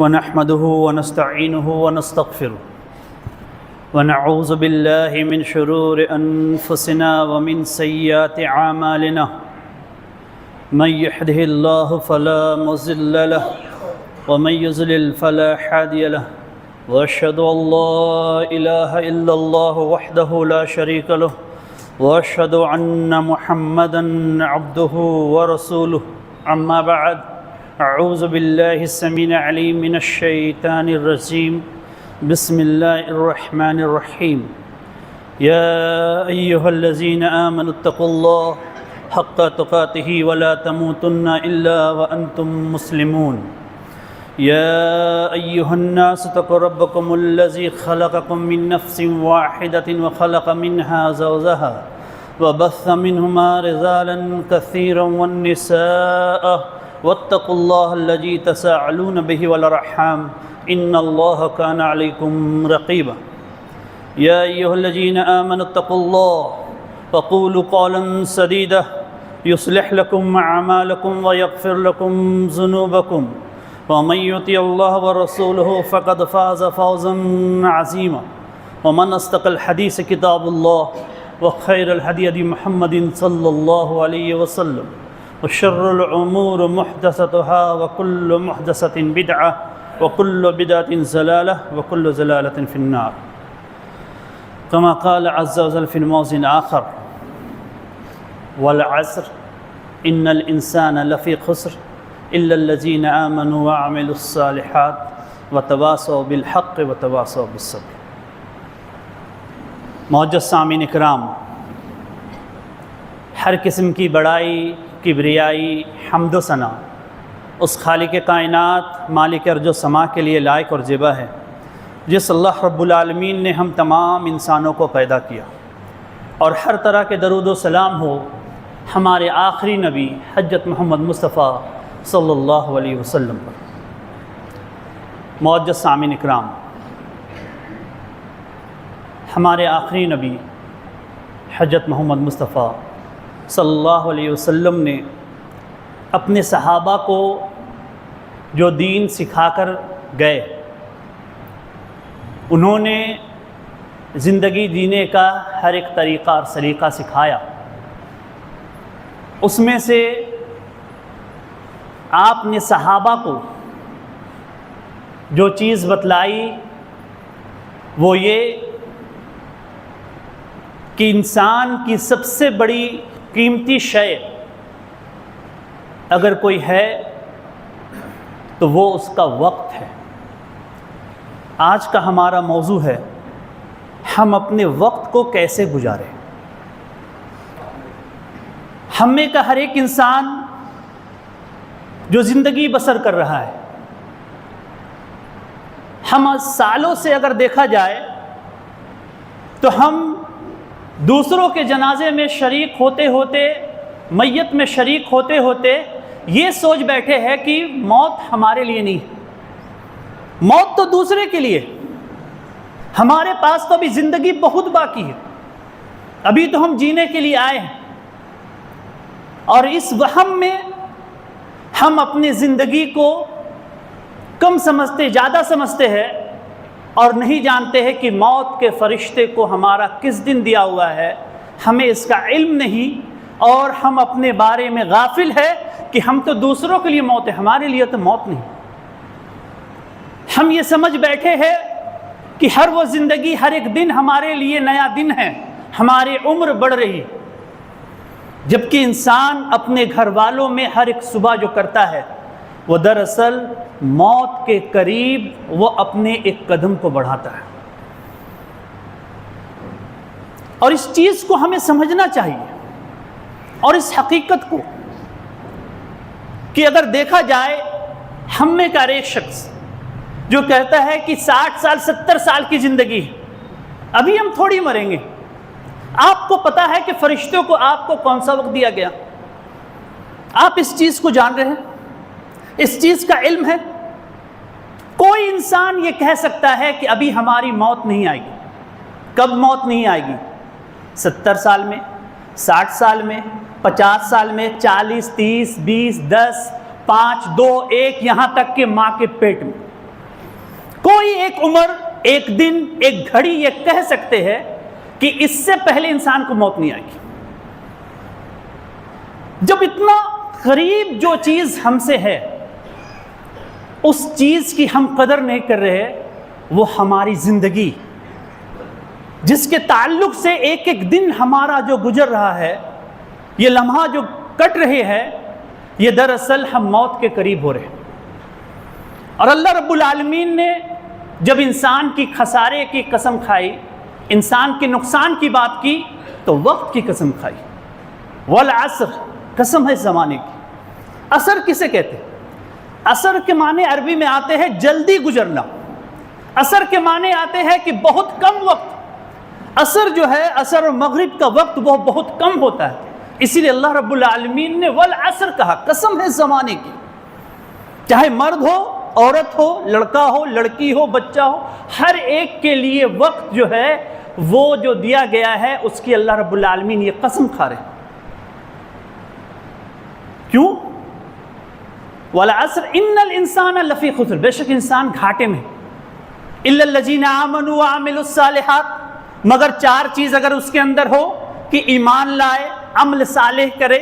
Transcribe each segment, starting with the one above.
ونحمده ونستعينه ونستغفره ونعوذ بالله من شرور أنفسنا ومن سيئات أعمالنا من يهده الله فلا مضل له ومن يضلل فلا هادي له وأشهد أن لا إله إلا الله وحده لا شريك له وأشهد أن محمدًا عبده ورسوله أما بعد أعوذ بالله السميع العليم من الشيطان الرجيم بسم الله الرحمن الرحيم يا أيها الذين آمنوا اتقوا الله حق تقاته ولا تموتن إلا وأنتم مسلمون يا أيها الناس اتقوا ربكم الذي خلقكم من نفس واحدة وخلق منها زوجها وبث منهما رجالا كثيرا والنساء واتقوا الله الذي تساءلون به والأرحام إن الله كان عليكم رقيبا يا أيها الذين آمنوا اتقوا الله وقولوا قولا سديدا يصلح لكم أعمالكم ويغفر لكم ذنوبكم ومن يطع الله ورسوله فقد فاز فوزا عظيما ومن أصدق الحديث كتاب الله وخير الهدي هدي محمد صلى الله عليه وسلم وشر الأمور محدثاتها وكل محدثة بدعة وكل بدعة ضلالة وكل ضلالة في النار كما قال عز وجل في موضع آخر والعصر إن الإنسان لفي خسر إلا الذين آمنوا وعملوا الصالحات وتواصوا بالحق وتواصوا بالصبر۔ معزز سامعین اکرام، ہر قسم کی بڑائی، کبریائی، حمد و ثنا اس خالق کائنات، مالک ارض و سما کے لیے لائق اور زیبا ہے جس اللہ رب العالمین نے ہم تمام انسانوں کو پیدا کیا، اور ہر طرح کے درود و سلام ہو ہمارے آخری نبی حضرت محمد مصطفیٰ صلی اللہ علیہ وسلم پر۔ معزز سامعین اکرام، ہمارے آخری نبی حضرت محمد مصطفیٰ صلی اللہ علیہ وسلم نے اپنے صحابہ کو جو دین سکھا کر گئے، انہوں نے زندگی جینے کا ہر ایک طریقہ اور سلیقہ سکھایا۔ اس میں سے آپ نے صحابہ کو جو چیز بتلائی وہ یہ کہ انسان کی سب سے بڑی قیمتی شے اگر کوئی ہے تو وہ اس کا وقت ہے۔ آج کا ہمارا موضوع ہے ہم اپنے وقت کو کیسے گزاریں۔ ہم میں کا ہر ایک انسان جو زندگی بسر کر رہا ہے، ہم سالوں سے اگر دیکھا جائے تو ہم دوسروں کے جنازے میں شریک ہوتے ہوتے، میت میں شریک ہوتے ہوتے یہ سوچ بیٹھے ہیں کہ موت ہمارے لیے نہیں، موت تو دوسرے کے لیے، ہمارے پاس تو ابھی زندگی بہت باقی ہے، ابھی تو ہم جینے کے لیے آئے ہیں۔ اور اس وہم میں ہم اپنی زندگی کو کم سمجھتے، زیادہ سمجھتے ہیں، اور نہیں جانتے ہیں کہ موت کے فرشتے کو ہمارا کس دن دیا ہوا ہے، ہمیں اس کا علم نہیں، اور ہم اپنے بارے میں غافل ہے کہ ہم تو دوسروں کے لیے موت ہے، ہمارے لیے تو موت نہیں۔ ہم یہ سمجھ بیٹھے ہیں کہ ہر وہ زندگی، ہر ایک دن ہمارے لیے نیا دن ہے، ہماری عمر بڑھ رہی، جبکہ انسان اپنے گھر والوں میں ہر ایک صبح جو کرتا ہے وہ دراصل موت کے قریب وہ اپنے ایک قدم کو بڑھاتا ہے۔ اور اس چیز کو ہمیں سمجھنا چاہیے، اور اس حقیقت کو کہ اگر دیکھا جائے ہم میں کا ایک شخص جو کہتا ہے کہ 60 سال 70 سال کی زندگی ہے، ابھی ہم تھوڑی مریں گے۔ آپ کو پتا ہے کہ فرشتوں کو آپ کو کون سا وقت دیا گیا؟ آپ اس چیز کو جان رہے ہیں؟ اس چیز کا علم ہے؟ کوئی انسان یہ کہہ سکتا ہے کہ ابھی ہماری موت نہیں آئے گی۔ کب موت نہیں آئے گی؟ 70 سال میں، 60 سال میں، 50 سال میں، 40، 30، 20، 10، 5، 2، 1، یہاں تک کہ ماں کے پیٹ میں۔ کوئی ایک عمر، ایک دن، ایک گھڑی یہ کہہ سکتے ہیں کہ اس سے پہلے انسان کو موت نہیں آئے گی۔ جب اتنا قریب جو چیز ہم سے ہے اس چیز کی ہم قدر نہیں کر رہے، وہ ہماری زندگی جس کے تعلق سے ایک ایک دن ہمارا جو گزر رہا ہے، یہ لمحہ جو کٹ رہے ہیں، یہ دراصل ہم موت کے قریب ہو رہے ہیں۔ اور اللہ رب العالمین نے جب انسان کی خسارے کی قسم کھائی، انسان کے نقصان کی بات کی، تو وقت کی قسم کھائی۔ والعصر، قسم ہے زمانے کی۔ عصر کسے کہتے ہیں؟ عصر کے معنی عربی میں آتے ہیں جلدی گزرنا۔ عصر کے معنی آتے ہیں کہ بہت کم وقت۔ عصر جو ہے، عصر اور مغرب کا وقت وہ بہت کم ہوتا ہے، اسی لیے اللہ رب العالمین نے والعصر کہا، قسم ہے زمانے کی۔ چاہے مرد ہو، عورت ہو، لڑکا ہو، لڑکی ہو، بچہ ہو، ہر ایک کے لیے وقت جو ہے وہ جو دیا گیا ہے اس کی اللہ رب العالمین یہ قسم کھا رہے ہیں۔ کیوں؟ والعصر ان الانسان لفی خسر، بے شک انسان گھاٹے میں، الا الذین آمنوا وعملوا الصالحات، مگر چار چیز اگر اس کے اندر ہو کہ ایمان لائے، عمل صالح کرے،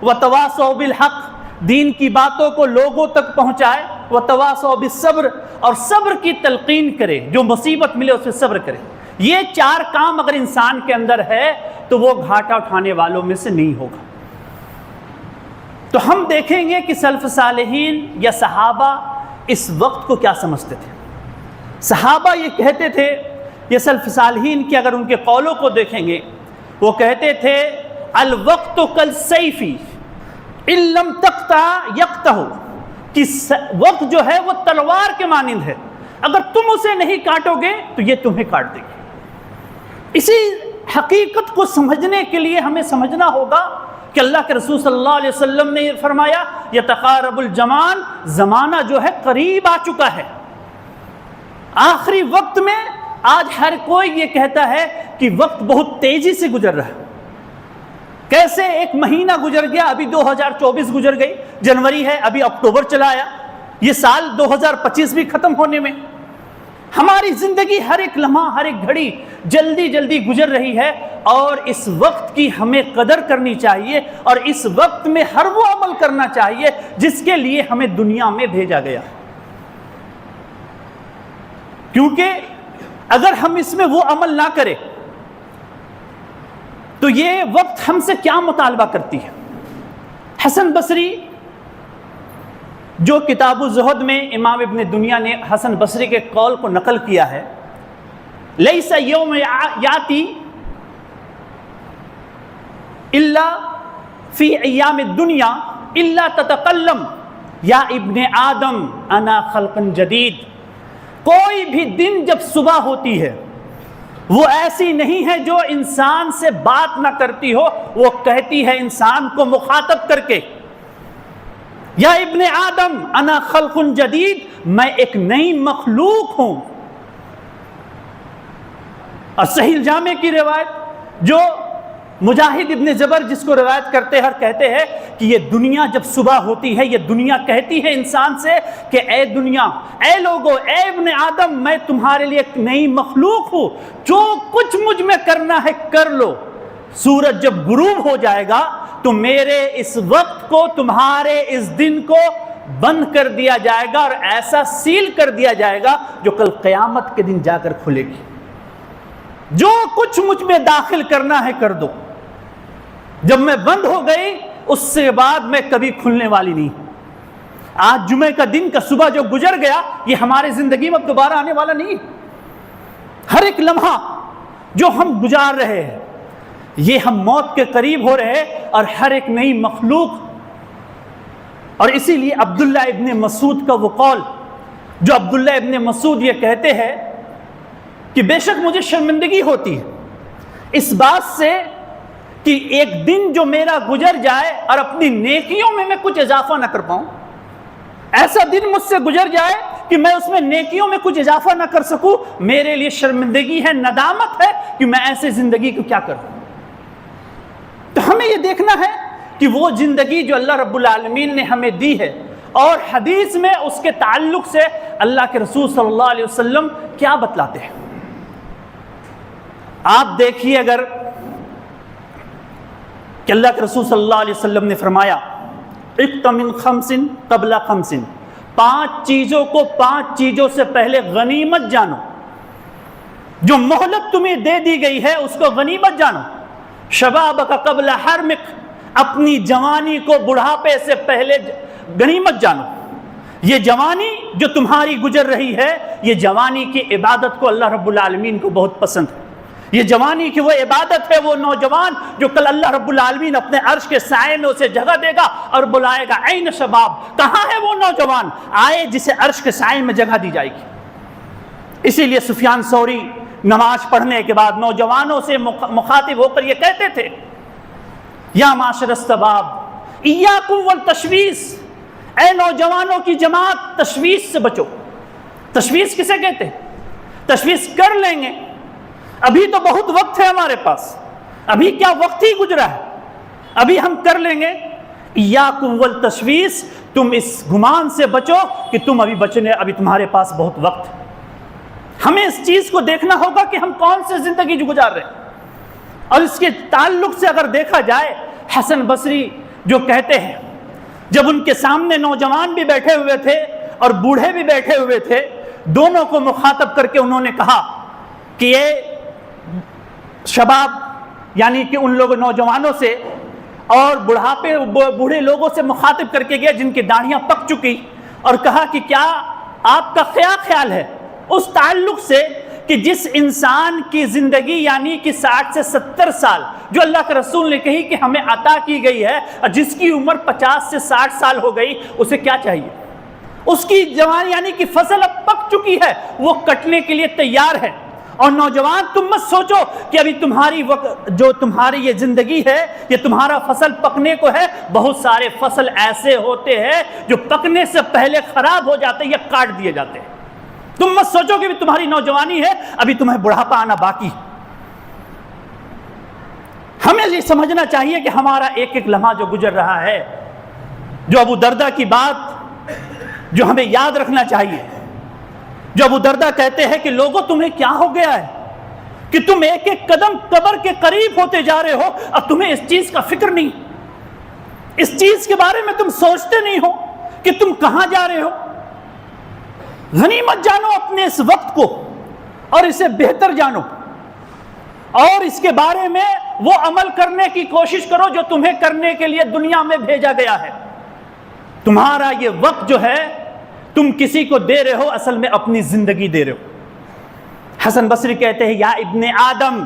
وتواصوا بالحق، دین کی باتوں کو لوگوں تک پہنچائے، وتواصوا بالصبر، اور صبر کی تلقین کرے، جو مصیبت ملے اس پہ صبر کرے۔ یہ چار کام اگر انسان کے اندر ہے تو وہ گھاٹا اٹھانے والوں میں سے نہیں ہوگا۔ تو ہم دیکھیں گے کہ سلف صالحین یا صحابہ اس وقت کو کیا سمجھتے تھے۔ صحابہ یہ کہتے تھے، یہ سلف صالحین کی اگر ان کے قولوں کو دیکھیں گے، وہ کہتے تھے الوقت کالسیف ان لم تقطع یقطع، کہ وقت جو ہے وہ تلوار کے مانند ہے، اگر تم اسے نہیں کاٹو گے تو یہ تمہیں کاٹ دے گی۔ اسی حقیقت کو سمجھنے کے لیے ہمیں سمجھنا ہوگا کہ اللہ کے رسول صلی اللہ علیہ وسلم نے یہ فرمایا یتقارب الزمان، زمانہ جو ہے قریب آ چکا ہے۔ آخری وقت میں آج ہر کوئی یہ کہتا ہے کہ وقت بہت تیزی سے گزر رہا ہے۔ کیسے ایک مہینہ گزر گیا، ابھی 2024 گزر گئی، جنوری ہے، ابھی اکتوبر چلا آیا، یہ سال 2025 بھی ختم ہونے میں۔ ہماری زندگی ہر ایک لمحہ، ہر ایک گھڑی جلدی جلدی گزر رہی ہے، اور اس وقت کی ہمیں قدر کرنی چاہیے، اور اس وقت میں ہر وہ عمل کرنا چاہیے جس کے لیے ہمیں دنیا میں بھیجا گیا۔ کیونکہ اگر ہم اس میں وہ عمل نہ کریں تو یہ وقت ہم سے کیا مطالبہ کرتی ہے۔ حسن بصری جو کتاب الزہد میں امام ابن دنیا نے حسن بصری کے قول کو نقل کیا ہے، لیس یوم یاتی الا فی ایام الدنیا الا تتکلم یا ابن آدم انا خلق جدید، کوئی بھی دن جب صبح ہوتی ہے وہ ایسی نہیں ہے جو انسان سے بات نہ کرتی ہو، وہ کہتی ہے انسان کو مخاطب کر کے، یا ابن آدم انا خلق جدید، میں ایک نئی مخلوق ہوں۔ اور صحیح الجامع کی روایت جو مجاہد ابن جبر جس کو روایت کرتے ہیں، کہتے ہیں کہ یہ دنیا جب صبح ہوتی ہے، یہ دنیا کہتی ہے انسان سے کہ اے دنیا، اے لوگو، اے ابن آدم، میں تمہارے لیے ایک نئی مخلوق ہوں، جو کچھ مجھ میں کرنا ہے کر لو۔ سورج جب غروب ہو جائے گا تو میرے اس وقت کو، تمہارے اس دن کو بند کر دیا جائے گا، اور ایسا سیل کر دیا جائے گا جو کل قیامت کے دن جا کر کھلے گی۔ جو کچھ مجھ میں داخل کرنا ہے کر دو، جب میں بند ہو گئی اس سے بعد میں کبھی کھلنے والی نہیں۔ آج جمعے کا دن کا صبح جو گزر گیا، یہ ہماری زندگی میں دوبارہ آنے والا نہیں۔ ہر ایک لمحہ جو ہم گزار رہے ہیں، یہ ہم موت کے قریب ہو رہے ہیں، اور ہر ایک نئی مخلوق۔ اور اسی لیے عبداللہ ابن مسعود کا وہ قول جو عبداللہ ابن مسعود یہ کہتے ہیں کہ بے شک مجھے شرمندگی ہوتی ہے اس بات سے کہ ایک دن جو میرا گزر جائے اور اپنی نیکیوں میں کچھ اضافہ نہ کر پاؤں، ایسا دن مجھ سے گزر جائے کہ میں اس میں نیکیوں میں کچھ اضافہ نہ کر سکوں، میرے لیے شرمندگی ہے، ندامت ہے کہ میں ایسے زندگی کو کیا کروں۔ تو ہمیں یہ دیکھنا ہے کہ وہ زندگی جو اللہ رب العالمین نے ہمیں دی ہے، اور حدیث میں اس کے تعلق سے اللہ کے رسول صلی اللہ علیہ وسلم کیا بتلاتے ہیں. آپ دیکھیے اگر کہ اللہ کے رسول صلی اللہ علیہ وسلم نے فرمایا اقت من خمس قبل خمس، 5 چیزوں کو 5 چیزوں سے پہلے غنیمت جانو. جو مہلت تمہیں دے دی گئی ہے اس کو غنیمت جانو. شبابک قبل حرمک، اپنی جوانی کو بڑھاپے سے پہلے غنیمت جانو. یہ جوانی جو تمہاری گزر رہی ہے، یہ جوانی کی عبادت کو اللہ رب العالمین کو بہت پسند ہے. یہ جوانی کی وہ عبادت ہے، وہ نوجوان جو کل اللہ رب العالمین اپنے عرش کے سائے میں اسے جگہ دے گا اور بلائے گا عین شباب. کہاں ہے وہ نوجوان؟ آئے جسے عرش کے سائے میں جگہ دی جائے گی. اسی لیے سفیان ثوری نماز پڑھنے کے بعد نوجوانوں سے مخاطب ہو کر یہ کہتے تھے یا معاشر الشباب ایاکم والتشویش، اے نوجوانوں کی جماعت تشویش سے بچو. تشویش کسے کہتے ہیں؟ تشویش کر لیں گے، ابھی تو بہت وقت ہے ہمارے پاس، ابھی کیا وقت ہی گزرا ہے، ابھی ہم کر لیں گے. ایاکم والتشویش، تم اس گمان سے بچو کہ تم ابھی تمہارے پاس بہت وقت ہے. ہمیں اس چیز کو دیکھنا ہوگا کہ ہم کون سے زندگی گزار رہے ہیں. اور اس کے تعلق سے اگر دیکھا جائے، حسن بصری جو کہتے ہیں جب ان کے سامنے نوجوان بھی بیٹھے ہوئے تھے اور بوڑھے بھی بیٹھے ہوئے تھے، دونوں کو مخاطب کر کے انہوں نے کہا کہ یہ شباب یعنی کہ ان لوگ نوجوانوں سے اور بوڑھے لوگوں سے مخاطب کر کے گئے جن کی داڑھیاں پک چکی، اور کہا کہ کیا آپ کا خیال ہے اس تعلق سے کہ جس انسان کی زندگی یعنی کہ 60 سے 70 سال جو اللہ کے رسول نے کہی کہ ہمیں عطا کی گئی ہے، اور جس کی عمر 50 سے 60 سال ہو گئی، اسے کیا چاہیے؟ اس کی جوانی یعنی کہ فصل اب پک چکی ہے، وہ کٹنے کے لیے تیار ہے. اور نوجوان تم مت سوچو کہ ابھی تمہاری یہ زندگی ہے یہ تمہارا فصل پکنے کو ہے. بہت سارے فصل ایسے ہوتے ہیں جو پکنے سے پہلے خراب ہو جاتے ہیں یا کاٹ دیے جاتے ہیں. تم مت سوچو کہ تمہاری نوجوانی ہے، ابھی تمہیں بڑھاپا آنا باقی. ہمیں یہ سمجھنا چاہیے کہ ہمارا ایک ایک لمحہ جو گزر رہا ہے، جو ابو دردہ کی بات جو ہمیں یاد رکھنا چاہیے، جو ابو دردہ کہتے ہیں کہ لوگوں تمہیں کیا ہو گیا ہے کہ تم ایک ایک قدم قبر کے قریب ہوتے جا رہے ہو اور تمہیں اس چیز کا فکر نہیں، اس چیز کے بارے میں تم سوچتے نہیں ہو کہ تم کہاں جا رہے ہو. غنیمت جانو اپنے اس وقت کو اور اسے بہتر جانو، اور اس کے بارے میں وہ عمل کرنے کی کوشش کرو جو تمہیں کرنے کے لیے دنیا میں بھیجا گیا ہے. تمہارا یہ وقت جو ہے تم کسی کو دے رہے ہو، اصل میں اپنی زندگی دے رہے ہو. حسن بصری کہتے ہیں یا ابن آدم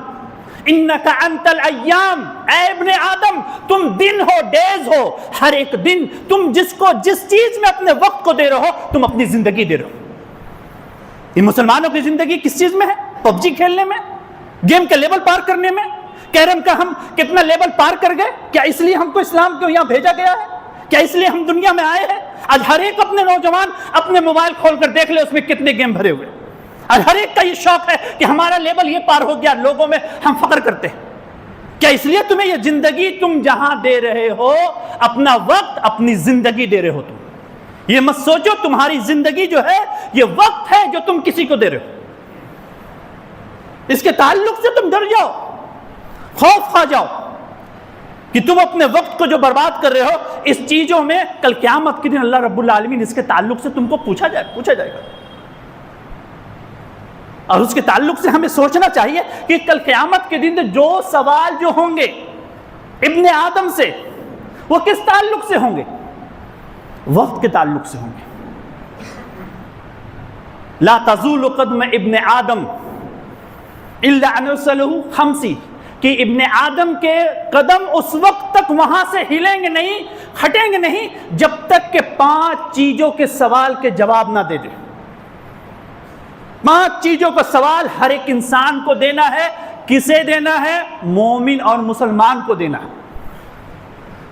انکا انت الایام، اے ابن آدم تم دن ہو، ڈیز ہو. ہر ایک دن تم جس چیز میں اپنے وقت کو دے رہے ہو تم اپنی زندگی دے رہے ہو. یہ مسلمانوں کی زندگی کس چیز میں ہے؟ پب جی کھیلنے میں، گیم کے لیول پار کرنے میں. کیرم کا ہم کتنا لیول پار کر گئے؟ کیا اس لیے ہم کو اسلام کو یہاں بھیجا گیا ہے؟ کیا اس لیے ہم دنیا میں آئے ہیں؟ آج ہر ایک اپنے نوجوان اپنے موبائل کھول کر دیکھ لے اس میں کتنے گیم بھرے ہوئے. آج ہر ایک کا یہ شوق ہے کہ ہمارا لیول یہ پار ہو گیا، لوگوں میں ہم فخر کرتے ہیں. کیا اس لیے تمہیں یہ زندگی تم جہاں دے رہے ہو اپنا وقت، اپنی زندگی دے رہے ہو؟ تم یہ مت سوچو تمہاری زندگی جو ہے یہ وقت ہے جو تم کسی کو دے رہے ہو. اس کے تعلق سے تم ڈر جاؤ، خوف کھا جاؤ کہ تم اپنے وقت کو جو برباد کر رہے ہو اس چیزوں میں، کل قیامت کے دن اللہ رب العالمین اس کے تعلق سے تم کو پوچھا جائے گا. اور اس کے تعلق سے ہمیں سوچنا چاہیے کہ کل قیامت کے دن جو سوال جو ہوں گے ابن آدم سے، وہ کس تعلق سے ہوں گے؟ وقت کے تعلق سے ہوں گے. لا تزول قدم ابن آدم الا ان يسأله خمسی، کہ ابن آدم کے قدم اس وقت تک وہاں سے ہلیں گے نہیں، ہٹیں گے نہیں جب تک کہ 5 چیزوں کے سوال کے جواب نہ دے دے. 5 چیزوں کا سوال ہر ایک انسان کو دینا ہے. کسے دینا ہے؟ مومن اور مسلمان کو دینا ہے.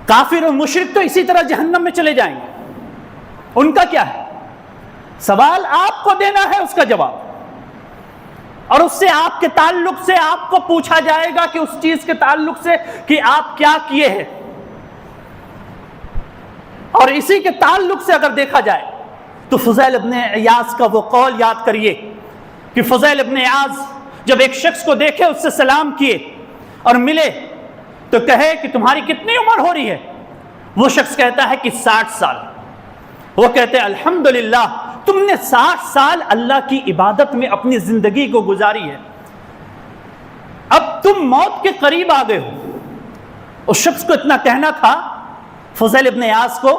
کافر اور مشرک تو اسی طرح جہنم میں چلے جائیں گے. ان کا کیا ہے؟ سوال آپ کو دینا ہے اس کا جواب، اور اس سے آپ کے تعلق سے آپ کو پوچھا جائے گا کہ اس چیز کے تعلق سے کہ آپ کیا کیے ہیں. اور اسی کے تعلق سے اگر دیکھا جائے تو فضیل ابن عیاض کا وہ قول یاد کریے کہ فضیل ابن عیاض جب ایک شخص کو دیکھے، اس سے سلام کیے اور ملے تو کہے کہ تمہاری کتنی عمر ہو رہی ہے؟ وہ شخص کہتا ہے کہ 60 سال۔ وہ کہتے ہیں الحمدللہ تم نے 60 سال اللہ کی عبادت میں اپنی زندگی کو گزاری ہے، اب تم موت کے قریب آ گئے ہو۔ اس شخص کو اتنا کہنا تھا فضیل ابن عیاض کو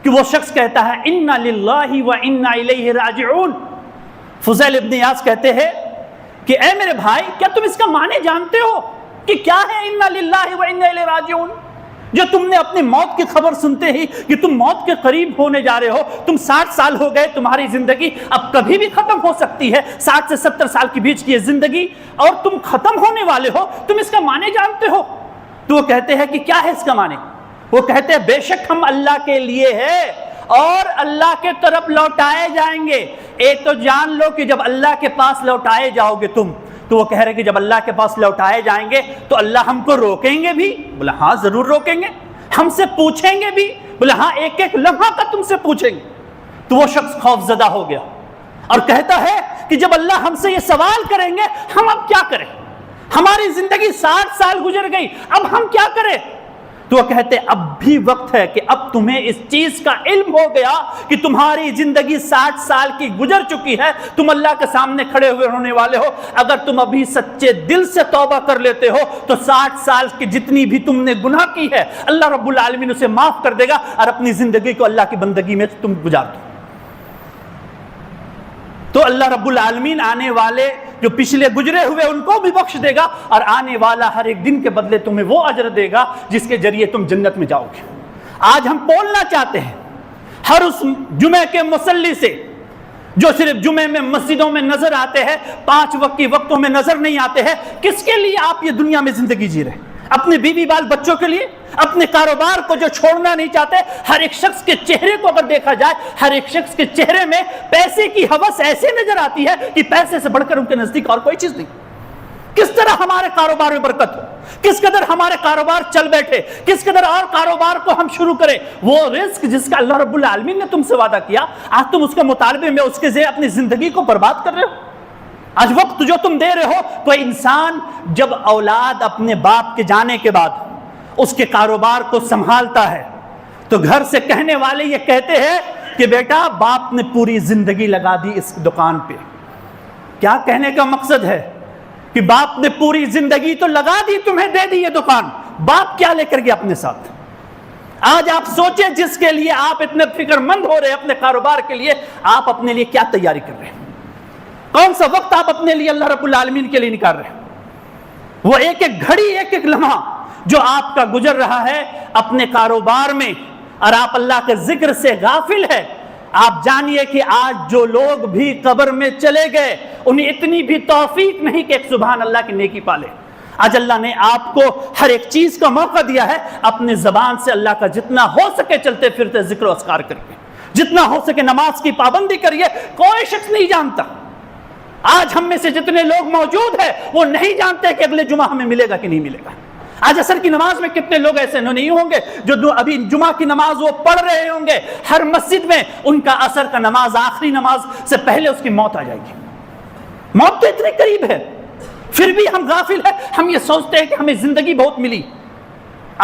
کہ وہ شخص کہتا ہے انا للہ و انا الیہ راجعون۔ فضیل ابن عیاض کہتے ہیں کہ اے میرے بھائی، کیا تم اس کا معنی جانتے ہو کہ کیا ہے انا للہ و انا الیہ راجعون؟ جو تم نے اپنی موت کی خبر سنتے ہی کہ تم موت کے قریب ہونے جا رہے ہو، تم 60 سال ہو گئے، تمہاری زندگی اب کبھی بھی ختم ہو سکتی ہے، 60 سے 70 سال کے بیچ کی یہ زندگی، اور تم ختم ہونے والے ہو، تم اس کا معنی جانتے ہو؟ تو وہ کہتے ہیں کہ کیا ہے اس کا معنی؟ وہ کہتے ہیں بے شک ہم اللہ کے لیے ہے اور اللہ کے طرف لوٹائے جائیں گے۔ ایک تو جان لو کہ جب اللہ کے پاس لوٹائے جاؤ گے تم، تو وہ کہہ رہے کہ جب اللہ کے پاس لوٹائے جائیں گے تو اللہ ہم کو روکیں گے بھی؟ بولا ہاں ضرور روکیں گے۔ ہم سے پوچھیں گے بھی؟ بولا ہاں ایک ایک لمحہ کا تم سے پوچھیں گے۔ تو وہ شخص خوف زدہ ہو گیا اور کہتا ہے کہ جب اللہ ہم سے یہ سوال کریں گے ہم اب کیا کریں؟ ہماری زندگی 60 سال گزر گئی، اب ہم کیا کریں؟ تو وہ کہتے اب بھی وقت ہے کہ اب تمہیں اس چیز کا علم ہو گیا کہ تمہاری زندگی 60 سال کی گزر چکی ہے، تم اللہ کے سامنے کھڑے ہوئے ہونے والے ہو۔ اگر تم ابھی سچے دل سے توبہ کر لیتے ہو تو 60 سال کی جتنی بھی تم نے گناہ کی ہے اللہ رب العالمین اسے معاف کر دے گا اور اپنی زندگی کو اللہ کی بندگی میں تم گزار دو۔ تو اللہ رب العالمین آنے والے جو پچھلے گزرے ہوئے ان کو بھی بخش دے گا، اور آنے والا ہر ایک دن کے بدلے تمہیں وہ اجر دے گا جس کے ذریعے تم جنت میں جاؤ گے۔ آج ہم بولنا چاہتے ہیں ہر اس جمعے کے مصلی سے جو صرف جمعے میں مسجدوں میں نظر آتے ہیں، 5 وقت کی وقتوں میں نظر نہیں آتے ہیں، کس کے لیے آپ یہ دنیا میں زندگی جی رہے ہیں؟ اپنے بیوی بال بچوں کے لیے؟ اپنے کاروبار کو جو چھوڑنا نہیں چاہتے؟ ہر ایک شخص کے چہرے کو اگر دیکھا جائے، ہر ایک شخص کے چہرے میں پیسے کی ہوس ایسے نظر آتی ہے کہ پیسے سے بڑھ کر ان کے نزدیک اور کوئی چیز نہیں۔ کس طرح ہمارے کاروبار میں برکت ہو، کس قدر ہمارے کاروبار چل بیٹھے، کس قدر اور کاروبار کو ہم شروع کریں، وہ رزق جس کا اللہ رب العالمین نے تم سے وعدہ کیا، آج تم اس کے مطالبے میں اس کے ذریعے اپنی زندگی کو برباد کر رہے ہو۔ آج وقت جو تم دے رہے ہو، کوئی انسان جب اولاد اپنے باپ کے جانے کے بعد اس کے کاروبار کو سنبھالتا ہے تو گھر سے کہنے والے یہ کہتے ہیں کہ بیٹا باپ نے پوری زندگی لگا دی اس دکان پہ۔ کیا کہنے کا مقصد ہے کہ باپ نے پوری زندگی تو لگا دی، تمہیں دے دی یہ دکان، باپ کیا لے کر گیا اپنے ساتھ؟ آج آپ سوچیں جس کے لیے آپ اتنے فکر مند ہو رہے ہیں اپنے کاروبار کے لیے، آپ اپنے لیے کیا تیاری کر رہے ہیں؟ کون سا وقت آپ اپنے لیے اللہ رب العالمین کے لیے نکال رہے ہیں؟ وہ ایک ایک گھڑی، ایک ایک لمحہ جو آپ کا گزر رہا ہے اپنے کاروبار میں، اور آپ اللہ کے ذکر سے غافل ہے، آپ جانیے کہ آج جو لوگ بھی قبر میں چلے گئے انہیں اتنی بھی توفیق نہیں کہ ایک سبحان اللہ کی نیکی پالے۔ آج اللہ نے آپ کو ہر ایک چیز کا موقع دیا ہے، اپنے زبان سے اللہ کا جتنا ہو سکے چلتے پھرتے ذکر و اذکار کریے، جتنا ہو سکے نماز کی پابندی کریے۔ کوئی شخص نہیں جانتا، آج ہم میں سے جتنے لوگ موجود ہیں وہ نہیں جانتے کہ اگلے جمعہ ہمیں ملے گا کہ نہیں ملے گا۔ آج عصر کی نماز میں کتنے لوگ ایسے نہیں ہوں گے جو ابھی جمعہ کی نماز وہ پڑھ رہے ہوں گے، ہر مسجد میں ان کا عصر کا نماز آخری نماز سے پہلے اس کی موت آ جائے گی۔ موت تو اتنی قریب ہے، پھر بھی ہم غافل ہیں، ہم یہ سوچتے ہیں کہ ہمیں زندگی بہت ملی۔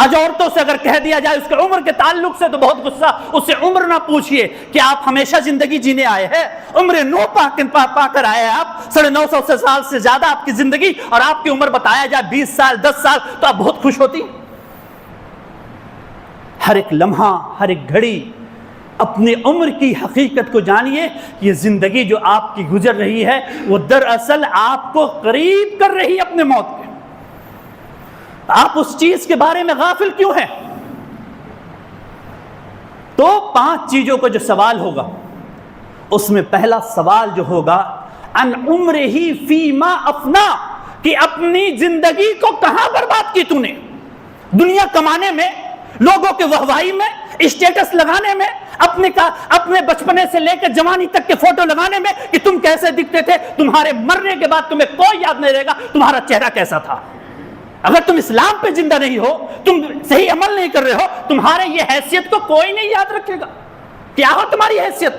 آج عورتوں سے اگر کہہ دیا جائے اس کے عمر کے تعلق سے تو بہت غصہ، اس سے عمر نہ پوچھئے کہ آپ ہمیشہ زندگی جینے آئے ہیں، عمر نو پا کر آئے ہیں آپ، 950 سال سے زیادہ آپ کی زندگی، اور آپ کی عمر بتایا جائے 20 سال 10 سال تو آپ بہت خوش ہوتی۔ ہر ایک لمحہ، ہر ایک گھڑی اپنی عمر کی حقیقت کو جانیے۔ یہ زندگی جو آپ کی گزر رہی ہے وہ دراصل آپ کو قریب کر رہی ہے اپنے موت کے۔ آپ اس چیز کے بارے میں غافل کیوں ہیں؟ تو 5 چیزوں کا جو سوال ہوگا اس میں پہلا سوال جو ہوگا ان عمرہ فیما افنا، کہ اپنی زندگی کو کہاں برباد کی تو نے؟ دنیا کمانے میں، لوگوں کے واہوائی میں، اسٹیٹس لگانے میں، اپنے بچپنے سے لے کر جوانی تک کے فوٹو لگانے میں کہ تم کیسے دکھتے تھے، تمہارے مرنے کے بعد تمہیں کوئی یاد نہیں رہے گا تمہارا چہرہ کیسا تھا۔ اگر تم اسلام پہ زندہ نہیں ہو، تم صحیح عمل نہیں کر رہے ہو، تمہارے یہ حیثیت کو کوئی نہیں یاد رکھے گا. کیا ہو تمہاری حیثیت؟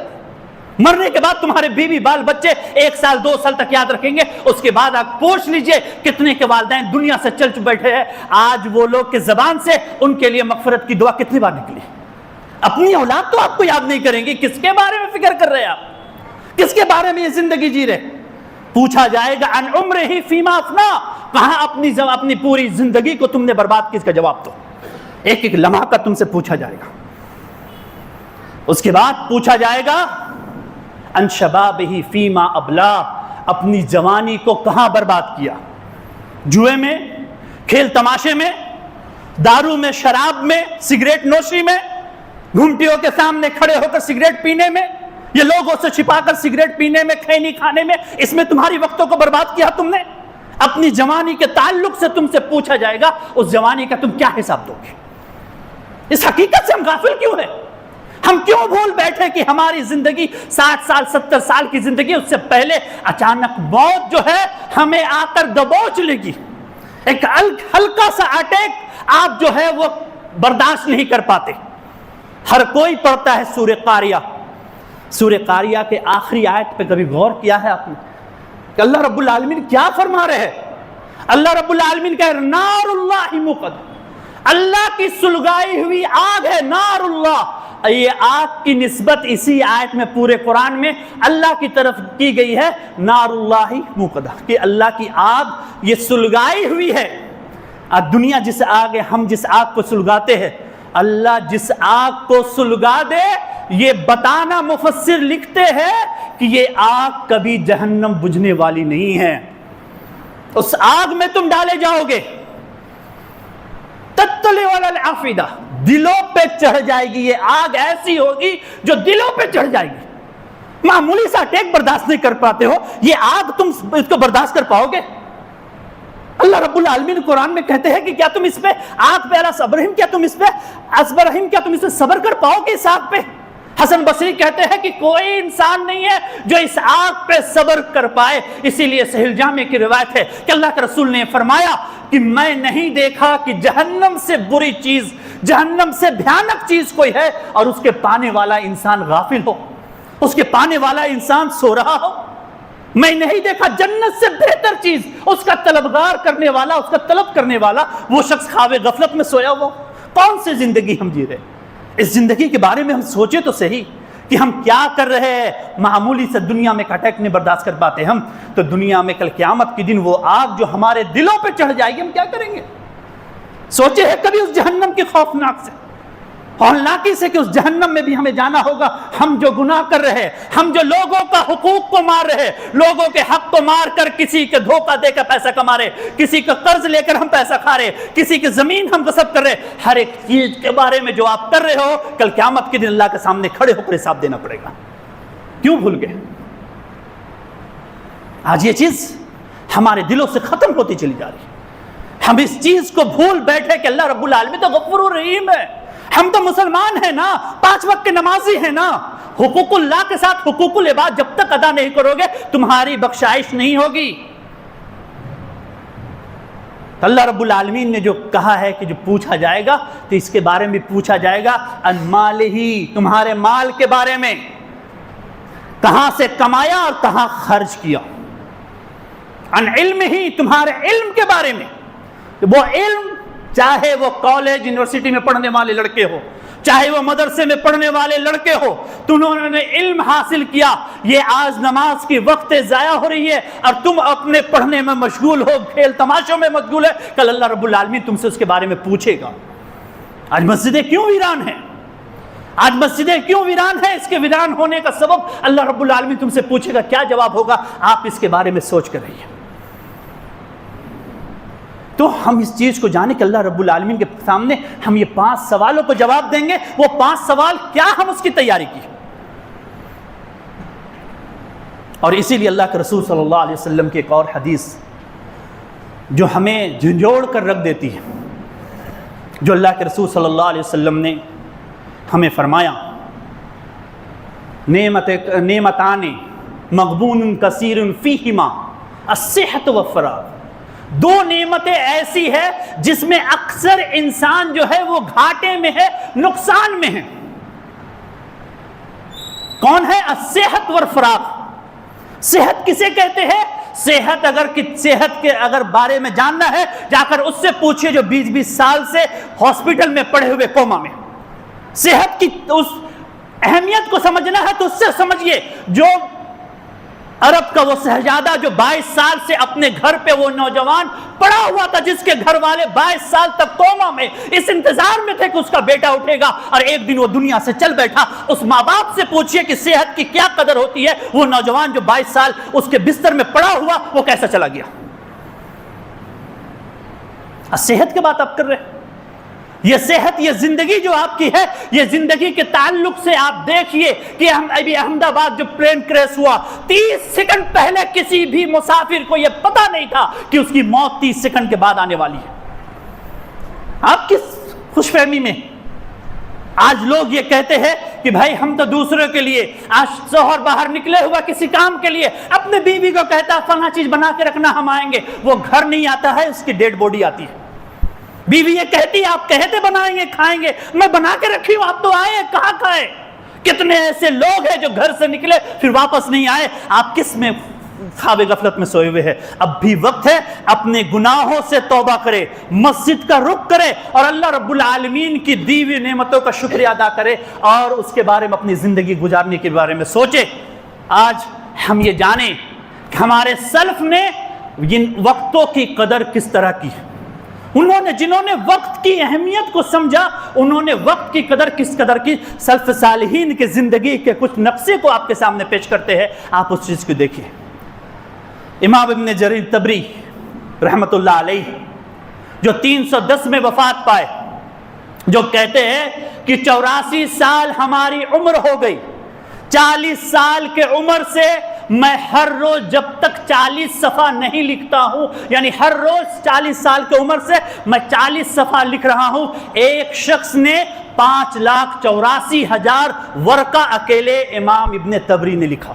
مرنے کے بعد تمہارے بیوی بال بچے 1 سال 2 سال تک یاد رکھیں گے. اس کے بعد آپ پوچھ لیجئے کتنے کے والدین دنیا سے چل بیٹھے ہیں، آج وہ لوگ کے زبان سے ان کے لیے مغفرت کی دعا کتنی بار نکلی. اپنی اولاد تو آپ کو یاد نہیں کریں گے، کس کے بارے میں فکر کر رہے ہیں آپ؟ کس کے بارے میں یہ زندگی جی رہے؟ پوچھا جائے گا عن عمرہ فیما افنا، کہاں اپنی پوری زندگی کو تم نے برباد کی، اس کا جواب دو. ایک ایک لمحہ کا تم سے پوچھا جائے گا. اس کے بعد پوچھا جائے گا ان شبابہ فیما ابلا، اپنی جوانی کو کہاں برباد کیا؟ جوئے میں، کھیل تماشے میں، دارو میں، شراب میں، سگریٹ نوشی میں، گھنٹیوں کے سامنے کھڑے ہو کر سگریٹ پینے میں، یہ لوگوں سے چھپا کر سگریٹ پینے میں، کھینی کھانے میں، اس میں تمہاری وقتوں کو برباد کیا تم نے. اپنی جوانی کے تعلق سے تم سے پوچھا جائے گا، اس جوانی کا تم کیا حساب دو گے؟ اس حقیقت سے ہم غافل کیوں ہیں؟ ہم کیوں بھول بیٹھے کہ ہماری زندگی 60 سال 70 سال کی زندگی، اس سے پہلے اچانک موت جو ہے ہمیں آ کر دبوچ لے گی. ایک ہلکا سا اٹیک آپ جو ہے وہ برداشت نہیں کر پاتے. ہر کوئی پڑھتا ہے سورہ قاریہ. سورہ قاریہ کے آخری آیت پہ کبھی غور کیا ہے آپ نے کہ اللہ رب العالمین کیا فرما رہے ہیں؟ اللہ رب العالمین کہہ رہے نار اللہ مقد، اللہ کی سلگائی ہوئی آگ ہے نار اللہ. یہ آگ کی نسبت اسی آیت میں پورے قرآن میں اللہ کی طرف کی گئی ہے، نار اللہ موقدہ، کہ اللہ کی آگ یہ سلگائی ہوئی ہے. دنیا جس آگ ہے، ہم جس آگ کو سلگاتے ہیں، اللہ جس آگ کو سلگا دے، یہ بتانا مفسر لکھتے ہیں کہ یہ آگ کبھی جہنم بجھنے والی نہیں ہے. اس آگ میں تم ڈالے جاؤ گے. تطلع علی الافئدہ، دلوں پہ چڑھ جائے گی. یہ آگ ایسی ہوگی جو دلوں پہ چڑھ جائے گی. معمولی سا اٹیک برداشت نہیں کر پاتے ہو، یہ آگ تم اس کو برداشت کر پاؤ گے؟ اللہ رب العالمین قرآن میں کہتے ہیں کہ کیا تم اس پہ آگ پہ صبرہم، کیا تم اس پہ اصبرہم، کیا تم اس پہ صبر کر پاؤ گے اس آگ پہ؟ حسن بصری کہتے ہیں کہ کوئی انسان نہیں ہے جو اس آگ پہ صبر کر پائے. اسی لیے صحیح جامع کی روایت ہے کہ اللہ کے رسول نے فرمایا کہ میں نہیں دیکھا کہ جہنم سے بری چیز، جہنم سے بھیانک چیز کوئی ہے اور اس کے پانے والا انسان غافل ہو، اس کے پانے والا انسان سو رہا ہو. میں نہیں دیکھا جنت سے بہتر چیز اس کا طلبگار کرنے والا، اس کا طلب کرنے والا وہ شخص خواب غفلت میں سویا ہوا. کون سی زندگی ہم جی رہے؟ اس زندگی کے بارے میں ہم سوچے تو صحیح کہ ہم کیا کر رہے ہیں. معمولی سے دنیا میں اٹیک نہیں برداشت کر پاتے ہم، تو دنیا میں کل قیامت کے دن وہ آگ جو ہمارے دلوں پہ چڑھ جائے گی، ہم کیا کریں گے؟ سوچے ہے کبھی اس جہنم کی خوفناک سے، ہولناکی سے، کہ اس جہنم میں بھی ہمیں جانا ہوگا. ہم جو گناہ کر رہے ہیں، ہم جو لوگوں کا حقوق کو مار رہے ہیں، لوگوں کے حق کو مار کر کسی کے دھوکہ دے کر پیسہ کما رہے، کسی کا قرض لے کر ہم پیسہ کھا رہے، کسی کی زمین ہم غصب کر رہے، ہر ایک چیز کے بارے میں جو آپ کر رہے ہو، کل قیامت کے دن اللہ کے سامنے کھڑے ہو کر حساب دینا پڑے گا. کیوں بھول گئے؟ آج یہ چیز ہمارے دلوں سے ختم ہوتی چلی جا رہی ہے. ہم اس چیز کو بھول بیٹھے کہ اللہ رب العالمین تو غفور رحیم ہے. ہم تو مسلمان ہیں نا، 5 وقت کے نمازی ہیں نا. حقوق اللہ کے ساتھ حقوق العباد جب تک ادا نہیں کرو گے تمہاری بخشائش نہیں ہوگی. اللہ رب العالمین نے جو کہا ہے کہ جو پوچھا جائے گا تو اس کے بارے میں پوچھا جائے گا ان مالہ، تمہارے مال کے بارے میں، کہاں سے کمایا اور کہاں خرچ کیا. ان علمہ، تمہارے علم کے بارے میں، وہ علم چاہے وہ کالج یونیورسٹی میں پڑھنے والے لڑکے ہو، چاہے وہ مدرسے میں پڑھنے والے لڑکے ہو، انہوں نے علم حاصل کیا. یہ آج نماز کی وقت ضائع ہو رہی ہے اور تم اپنے پڑھنے میں مشغول ہو، کھیل تماشوں میں مشغول ہے. کل اللہ رب العالمین تم سے اس کے بارے میں پوچھے گا. آج مسجدیں کیوں ویران ہیں؟ آج مسجدیں کیوں ویران ہیں؟ اس کے ویران ہونے کا سبب اللہ رب العالمین تم سے پوچھے گا. کیا جواب ہوگا؟ آپ اس کے بارے میں سوچ کر رہیے. تو ہم اس چیز کو جانے کہ اللہ رب العالمین کے سامنے ہم یہ 5 سوالوں کو جواب دیں گے. وہ 5 سوال کیا، ہم اس کی تیاری کی. اور اسی لیے اللہ کے رسول صلی اللہ علیہ وسلم کی ایک اور حدیث جو ہمیں جھنجھوڑ کر رکھ دیتی ہے، جو اللہ کے رسول صلی اللہ علیہ وسلم نے ہمیں فرمایا، نعمتان مغبون کثیر فیہما الصحۃ والفراغ. دو نعمتیں ایسی ہے جس میں اکثر انسان جو ہے وہ گھاٹے میں ہے، نقصان میں ہے۔ کون ہے؟ الصحت والفراغ۔ صحت کسے کہتے ہیں؟ صحت صحت کے اگر بارے میں جاننا ہے جا کر اس سے پوچھئے جو 20 سال سے ہاسپٹل میں پڑے ہوئے کوما میں۔ صحت کی اس اہمیت کو سمجھنا ہے تو اس سے سمجھئے جو عرب کا وہ شہزادہ جو 22 سال سے اپنے گھر پہ وہ نوجوان پڑا ہوا تھا، جس کے گھر والے 22 سال تک کوما میں اس انتظار میں تھے کہ اس کا بیٹا اٹھے گا اور ایک دن وہ دنیا سے چل بیٹھا۔ اس ماں باپ سے پوچھئے کہ صحت کی کیا قدر ہوتی ہے، وہ نوجوان جو 22 سال اس کے بستر میں پڑا ہوا وہ کیسا چلا گیا۔ صحت کی بات آپ کر رہے ہیں، یہ صحت، یہ زندگی جو آپ کی ہے، یہ زندگی کے تعلق سے آپ دیکھئے کہ ابھی احمد آباد جو پلین کریش ہوا، 30 سیکنڈ پہلے کسی بھی مسافر کو یہ پتا نہیں تھا کہ اس کی موت 30 سیکنڈ کے بعد آنے والی ہے۔ آپ کس خوش فہمی میں آج لوگ یہ کہتے ہیں کہ بھائی ہم تو دوسروں کے لیے، آج شوہر باہر نکلے ہوا کسی کام کے لیے، اپنے بیوی کو کہتا فلاں چیز بنا کے رکھنا ہم آئیں گے، وہ گھر نہیں آتا ہے، اس کی ڈیڈ باڈی آتی ہے۔ بیوی یہ کہتی آپ کہتے بنائیں گے کھائیں گے، میں بنا کے رکھی ہوں، آپ تو آئے کہاں کھائے۔ کتنے ایسے لوگ ہیں جو گھر سے نکلے پھر واپس نہیں آئے۔ آپ کس میں خواب غفلت میں سوئے ہوئے ہیں؟ اب بھی وقت ہے اپنے گناہوں سے توبہ کرے، مسجد کا رخ کرے اور اللہ رب العالمین کی دی ہوئی نعمتوں کا شکریہ ادا کرے اور اس کے بارے میں اپنی زندگی گزارنے کے بارے میں سوچے۔ آج ہم یہ جانیں کہ ہمارے سلف نے ان وقتوں کی قدر کس طرح کی ہے، جنہوں نے وقت کی اہمیت کو سمجھا، انہوں نے وقت کی قدر کس قدر کی۔ سلف صالحین کی زندگی کے کچھ نقشے کو آپ کے سامنے پیش کرتے ہیں، آپ اس چیز کو دیکھیں۔ امام ابن جریر طبری رحمت اللہ علیہ جو 310 میں وفات پائے، جو کہتے ہیں کہ 84 سال ہماری عمر ہو گئی، 40 سال کے عمر سے میں ہر روز جب تک 40 صفحہ نہیں لکھتا ہوں، یعنی ہر روز 40 سال کی عمر سے میں 40 صفحہ لکھ رہا ہوں۔ ایک شخص نے 5,84,000 ورقہ اکیلے امام ابن طبری نے لکھا۔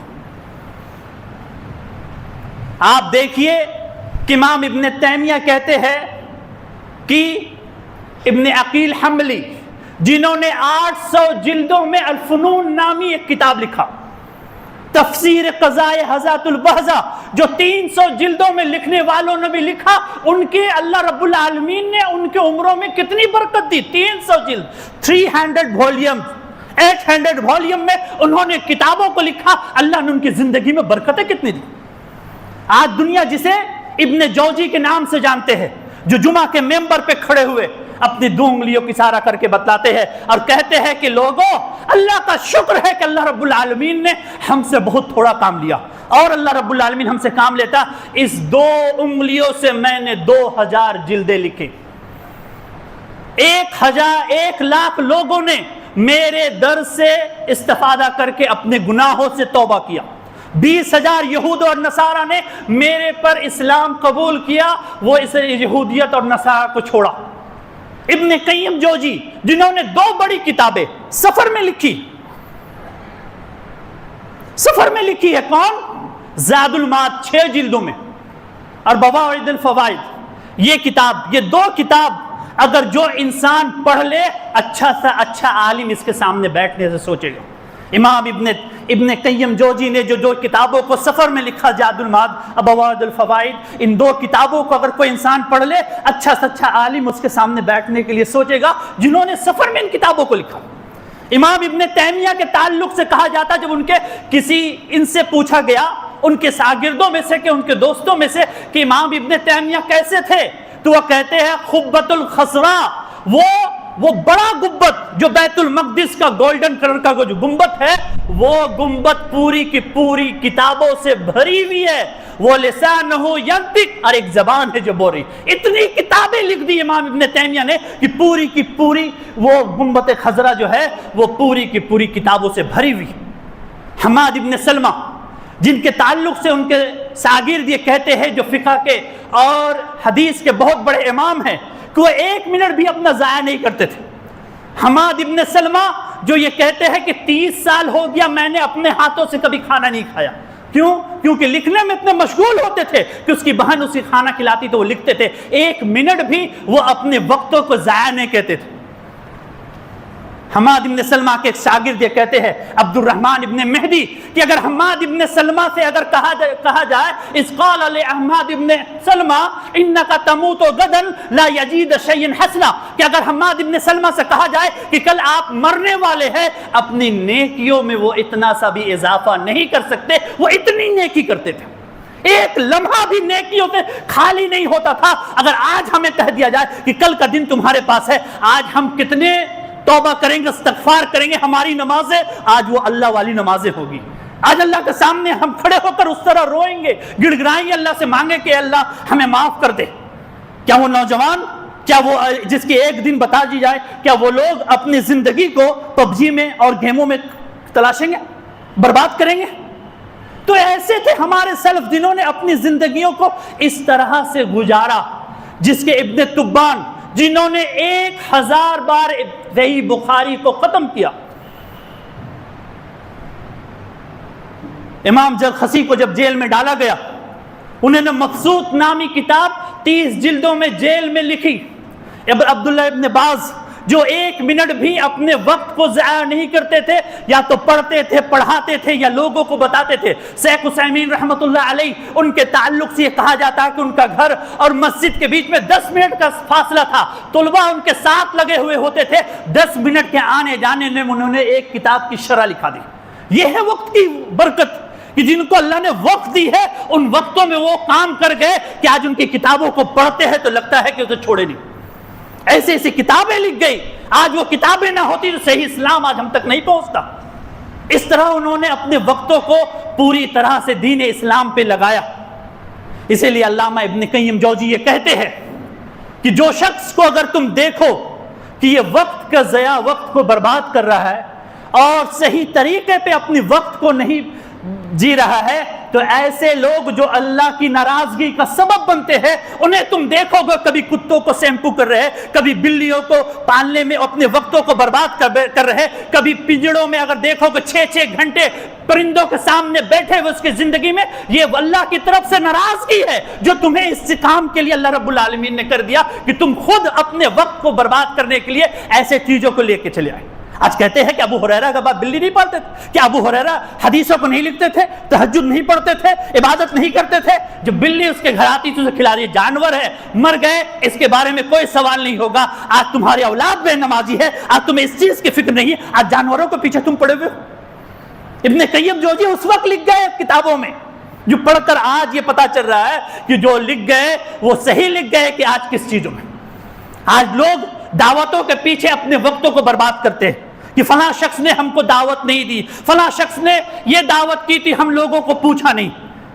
آپ دیکھیے کہ امام ابن تیمیہ کہتے ہیں کہ ابن عقیل حنبلی جنہوں نے 800 جلدوں میں الفنون نامی ایک کتاب لکھا، تفسیر قضائے حضات البہزہ جو 300 جلدوں میں لکھنے والوں نے بھی لکھا، ان کے اللہ رب العالمین نے ان کے عمروں میں کتنی برکت دی۔ 300 جلد، 300 والیوم، 800 والیوم میں انہوں نے کتابوں کو لکھا، اللہ نے ان کی زندگی میں برکتیں کتنی دی۔ آج دنیا جسے ابن جوزی کے نام سے جانتے ہیں، جو جمعہ کے ممبر پہ کھڑے ہوئے اپنی 2 انگلیوں کی اشارہ کر کے بتلاتے ہیں اور کہتے ہیں کہ لوگوں اللہ کا شکر ہے کہ اللہ رب العالمین نے ہم سے بہت تھوڑا کام لیا، اور اللہ رب العالمین ہم سے کام لیتا، اس 2 انگلیوں سے میں نے 2000 جلدیں لکھی۔ 1,00,000 لوگوں نے میرے در سے استفادہ کر کے اپنے گناہوں سے توبہ کیا۔ 20,000 یہود اور نصارہ نے میرے پر اسلام قبول کیا، وہ اس یہودیت اور نصارہ کو چھوڑا۔ ابن قیم جوزی جنہوں نے 2 بڑی کتابیں سفر میں لکھی، ہے کون؟ زاد المعاد 6 جلدوں میں اور بواعد الفوائد، یہ کتاب، یہ 2 کتاب اگر جو انسان پڑھ لے اچھا سا اچھا عالم اس کے سامنے بیٹھنے سے سوچے گا۔ امام ابن قیم جوزی نے جو کتابوں کو سفر میں لکھا، زاد المعاد، بواعد الفوائد، ان 2 کتابوں کو اگر کوئی انسان پڑھ لے اچھا سے اچھا عالم اس کے سامنے بیٹھنے کے لیے سوچے گا، جنہوں نے سفر میں ان کتابوں کو لکھا۔ امام ابن تیمیہ کے تعلق سے کہا جاتا، جب ان سے پوچھا گیا ان کے شاگردوں میں سے کہ ان کے دوستوں میں سے کہ امام ابن تیمیہ کیسے تھے، تو وہ کہتے ہیں خبۃ الخصرا، وہ بڑا گنبد جو بیت المقدس کا گولڈن کلر کا جو گنبد ہے، وہ گنبد پوری کی پوری کتابوں سے بھری ہوئی ہے، وہ لسانہ ینطق، اور ایک زبان ہے جو بول رہی۔ اتنی کتابیں لکھ دی امام ابن تیمیہ نے کہ پوری کی پوری وہ گنبد خضرا جو ہے وہ پوری کی پوری کتابوں سے بھری ہوئی۔ حماد ابن سلمہ جن کے تعلق سے ان کے شاگرد یہ کہتے ہیں، جو فقہ کے اور حدیث کے بہت بڑے امام ہیں، کہ وہ 1 منٹ بھی اپنا ضائع نہیں کرتے تھے۔ حماد ابن سلمہ جو یہ کہتے ہیں کہ 30 سال ہو گیا میں نے اپنے ہاتھوں سے کبھی کھانا نہیں کھایا، کیوں؟ کیونکہ لکھنے میں اتنے مشغول ہوتے تھے کہ اس کی بہن اسے کھانا کھلاتی تو وہ لکھتے تھے، 1 منٹ بھی وہ اپنے وقتوں کو ضائع نہیں کہتے تھے۔ حماد ابن سلمہ کے ایک شاگرد یہ کہتے ہیں عبد الرحمن ابن مہدی کہ اگر حماد ابن سلمہ سے اگر کہا جائے اس قال لحماد ابن سلمہ انک تموت غدا لا یجید شیئا حسنا، کہ اگر حماد ابن سلمہ سے کہا جائے کہ کل آپ مرنے والے ہیں، اپنی نیکیوں میں وہ اتنا سا بھی اضافہ نہیں کر سکتے، وہ اتنی نیکی کرتے تھے، ایک لمحہ بھی نیکیوں سے خالی نہیں ہوتا تھا۔ اگر آج ہمیں کہہ دیا جائے کہ کل کا دن تمہارے پاس ہے، آج ہم کتنے توبہ کریں گے، استغفار کریں گے، ہماری نمازیں آج وہ اللہ والی نمازیں ہوگی، آج اللہ کے سامنے ہم کھڑے ہو کر اس طرح روئیں گے، گڑ گڑائیں گے، اللہ سے مانگے کہ اللہ ہمیں معاف کر دے۔ کیا وہ نوجوان، کیا وہ جس کی ایک دن بتا دی جائے، کیا وہ لوگ اپنی زندگی کو پبجی میں اور گیموں میں تلاشیں گے، برباد کریں گے؟ تو ایسے تھے ہمارے سلف جنہوں نے اپنی زندگیوں کو اس طرح سے گزارا، جس کے ابن تبان جنہوں نے 1000 بار صحیح بخاری کو ختم کیا۔ امام جلخسی کو جب جیل میں ڈالا گیا، انہوں نے مقصود نامی کتاب 30 جلدوں میں جیل میں لکھی۔ عبداللہ ابن باز جو 1 منٹ بھی اپنے وقت کو ضائع نہیں کرتے تھے، یا تو پڑھتے تھے، پڑھاتے تھے، یا لوگوں کو بتاتے تھے۔ شیخ عثیمین رحمۃ اللہ علیہ، ان کے تعلق سے یہ کہا جاتا ہے کہ ان کا گھر اور مسجد کے بیچ میں 10 منٹ کا فاصلہ تھا، طلباء ان کے ساتھ لگے ہوئے ہوتے تھے، 10 منٹ کے آنے جانے میں انہوں نے ایک کتاب کی شرح لکھا دی۔ یہ ہے وقت کی برکت کہ جن کو اللہ نے وقت دی ہے، ان وقتوں میں وہ کام کر گئے کہ آج ان کی کتابوں کو پڑھتے ہیں تو لگتا ہے کہ اسے چھوڑے نہیں، ایسی ایسی کتابیں لکھ گئی۔ آج وہ کتابیں نہ ہوتی تو صحیح اسلام آج ہم تک نہیں پہنچتا۔ اس طرح انہوں نے اپنے وقتوں کو پوری طرح سے دین اسلام پہ لگایا۔ اسی لیے علامہ ابن قیم جوزی یہ کہتے ہیں کہ جو شخص کو اگر تم دیکھو کہ یہ وقت کا ضیاع، وقت کو برباد کر رہا ہے اور صحیح طریقے پہ اپنے وقت کو نہیں جی رہا ہے، تو ایسے لوگ جو اللہ کی ناراضگی کا سبب بنتے ہیں، انہیں تم دیکھو گے کبھی کتوں کو شیمپو کر رہے، کبھی بلیوں کو پالنے میں اپنے وقتوں کو برباد کر رہے، کبھی پنجڑوں میں اگر دیکھو گے 6 گھنٹے پرندوں کے سامنے بیٹھے ہوئے اس کی زندگی میں۔ یہ اللہ کی طرف سے ناراضگی ہے جو تمہیں اس کام کے لیے اللہ رب العالمین نے کر دیا کہ تم خود اپنے وقت کو برباد کرنے کے لیے ایسے چیزوں کو لے کے چلے آئے۔ آج کہتے ہیں کہ ابو ہریرہ کا باپ بلی نہیں پالتے تھے، کہ ابو ہریرہ حدیثوں کو نہیں لکھتے تھے، تہجد نہیں پڑھتے تھے، عبادت نہیں کرتے تھے، جو بلی اس کے گھر آتی تھی اسے کھلا دی۔ جانور ہے، مر گئے، اس کے بارے میں کوئی سوال نہیں ہوگا۔ آج تمہاری اولاد بے نمازی ہے، آج تمہیں اس چیز کی فکر نہیں ہے، آج جانوروں کے پیچھے تم پڑے ہوئے ہو۔ ابن قیم جوزی اس وقت لکھ گئے کتابوں میں، جو پڑھ کر آج یہ پتا چل رہا ہے کہ جو لکھ گئے وہ صحیح لکھ گئے کہ آج کس چیزوں میں۔ آج لوگ دعوتوں کے پیچھے اپنے وقتوں کو برباد کرتے ہیں کہ فلاں شخص نے ہم کو دعوت نہیں دی، فلاں شخص نے یہ دعوت کی تھی، ہم لوگوں کو پوچھا نہیں۔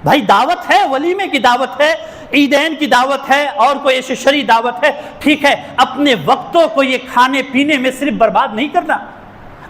بھائی دعوت ہے، ولیمے کی دعوت ہے، عیدین کی دعوت ہے، اور کوئی ایسی شرعی دعوت ہے، ٹھیک ہے، اپنے وقتوں کو یہ کھانے پینے میں صرف برباد نہیں کرنا۔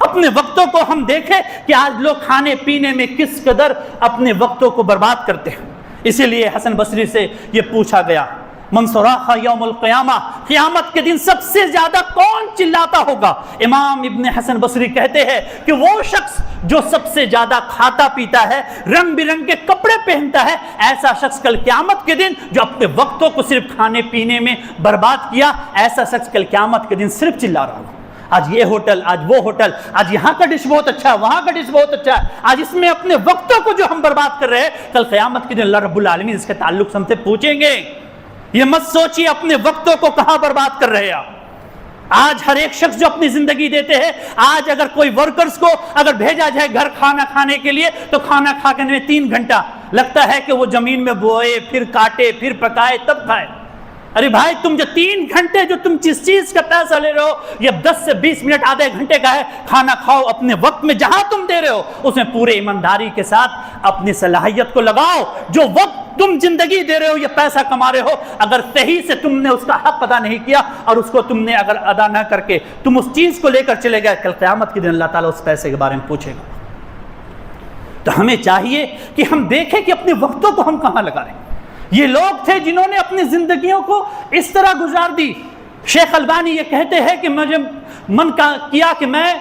اپنے وقتوں کو ہم دیکھیں کہ آج لوگ کھانے پینے میں کس قدر اپنے وقتوں کو برباد کرتے ہیں۔ اسی لیے حسن بصری سے یہ پوچھا گیا، من صراخ یوم القیامہ، قیامت کے دن سب سے زیادہ کون چلاتا ہوگا؟ امام ابن حسن بصری کہتے ہیں کہ وہ شخص جو سب سے زیادہ کھاتا پیتا ہے، رنگ برنگ کے کپڑے پہنتا ہے، ایسا شخص کل قیامت کے دن جو اپنے وقتوں کو صرف کھانے پینے میں برباد کیا، ایسا شخص کل قیامت کے دن صرف چلا رہا ہوگا۔ آج یہ ہوٹل، آج وہ ہوٹل، آج یہاں کا ڈش بہت اچھا ہے، وہاں کا ڈش بہت اچھا ہے، آج اس میں اپنے وقتوں کو جو ہم برباد کر رہے ہیں، کل قیامت کے دن اللہ رب العالمین اس کے تعلق سے ہم سے پوچھیں گے۔ یہ مت سوچیے اپنے وقتوں کو کہاں برباد کر رہے ہیں آپ۔ آج ہر ایک شخص جو اپنی زندگی دیتے ہیں، آج اگر کوئی ورکرز کو اگر بھیجا جائے گھر کھانا کھانے کے لیے، تو کھانا کھا کے 3 گھنٹہ لگتا ہے کہ وہ زمین میں بوئے، پھر کاٹے، پھر پکائے، تب کھائے۔ ارے بھائی تم جو 3 گھنٹے جو تم جس چیز کا پیسہ لے رہے ہو، یہ 10 سے 20 منٹ آدھے گھنٹے کا ہے، کھانا کھاؤ اپنے وقت میں، جہاں تم دے رہے ہو اس میں پورے ایمانداری کے ساتھ اپنی صلاحیت کو لگاؤ۔ جو وقت تم زندگی دے رہے ہو، یہ پیسہ کما رہے ہو، اگر صحیح سے تم نے اس کا حق ادا نہیں کیا اور اس کو تم نے اگر ادا نہ کر کے تم اس چیز کو لے کر چلے گئے، کل قیامت کے دن اللہ تعالیٰ اس پیسے کے بارے میں پوچھے گا۔ تو ہمیں چاہیے کہ ہم دیکھیں کہ اپنے وقتوں کو ہم کہاں لگا رہے ہیں۔ یہ لوگ تھے جنہوں نے اپنی زندگیوں کو اس طرح گزار دی۔ شیخ البانی یہ کہتے ہیں کہ مجھے من کیا کہ میں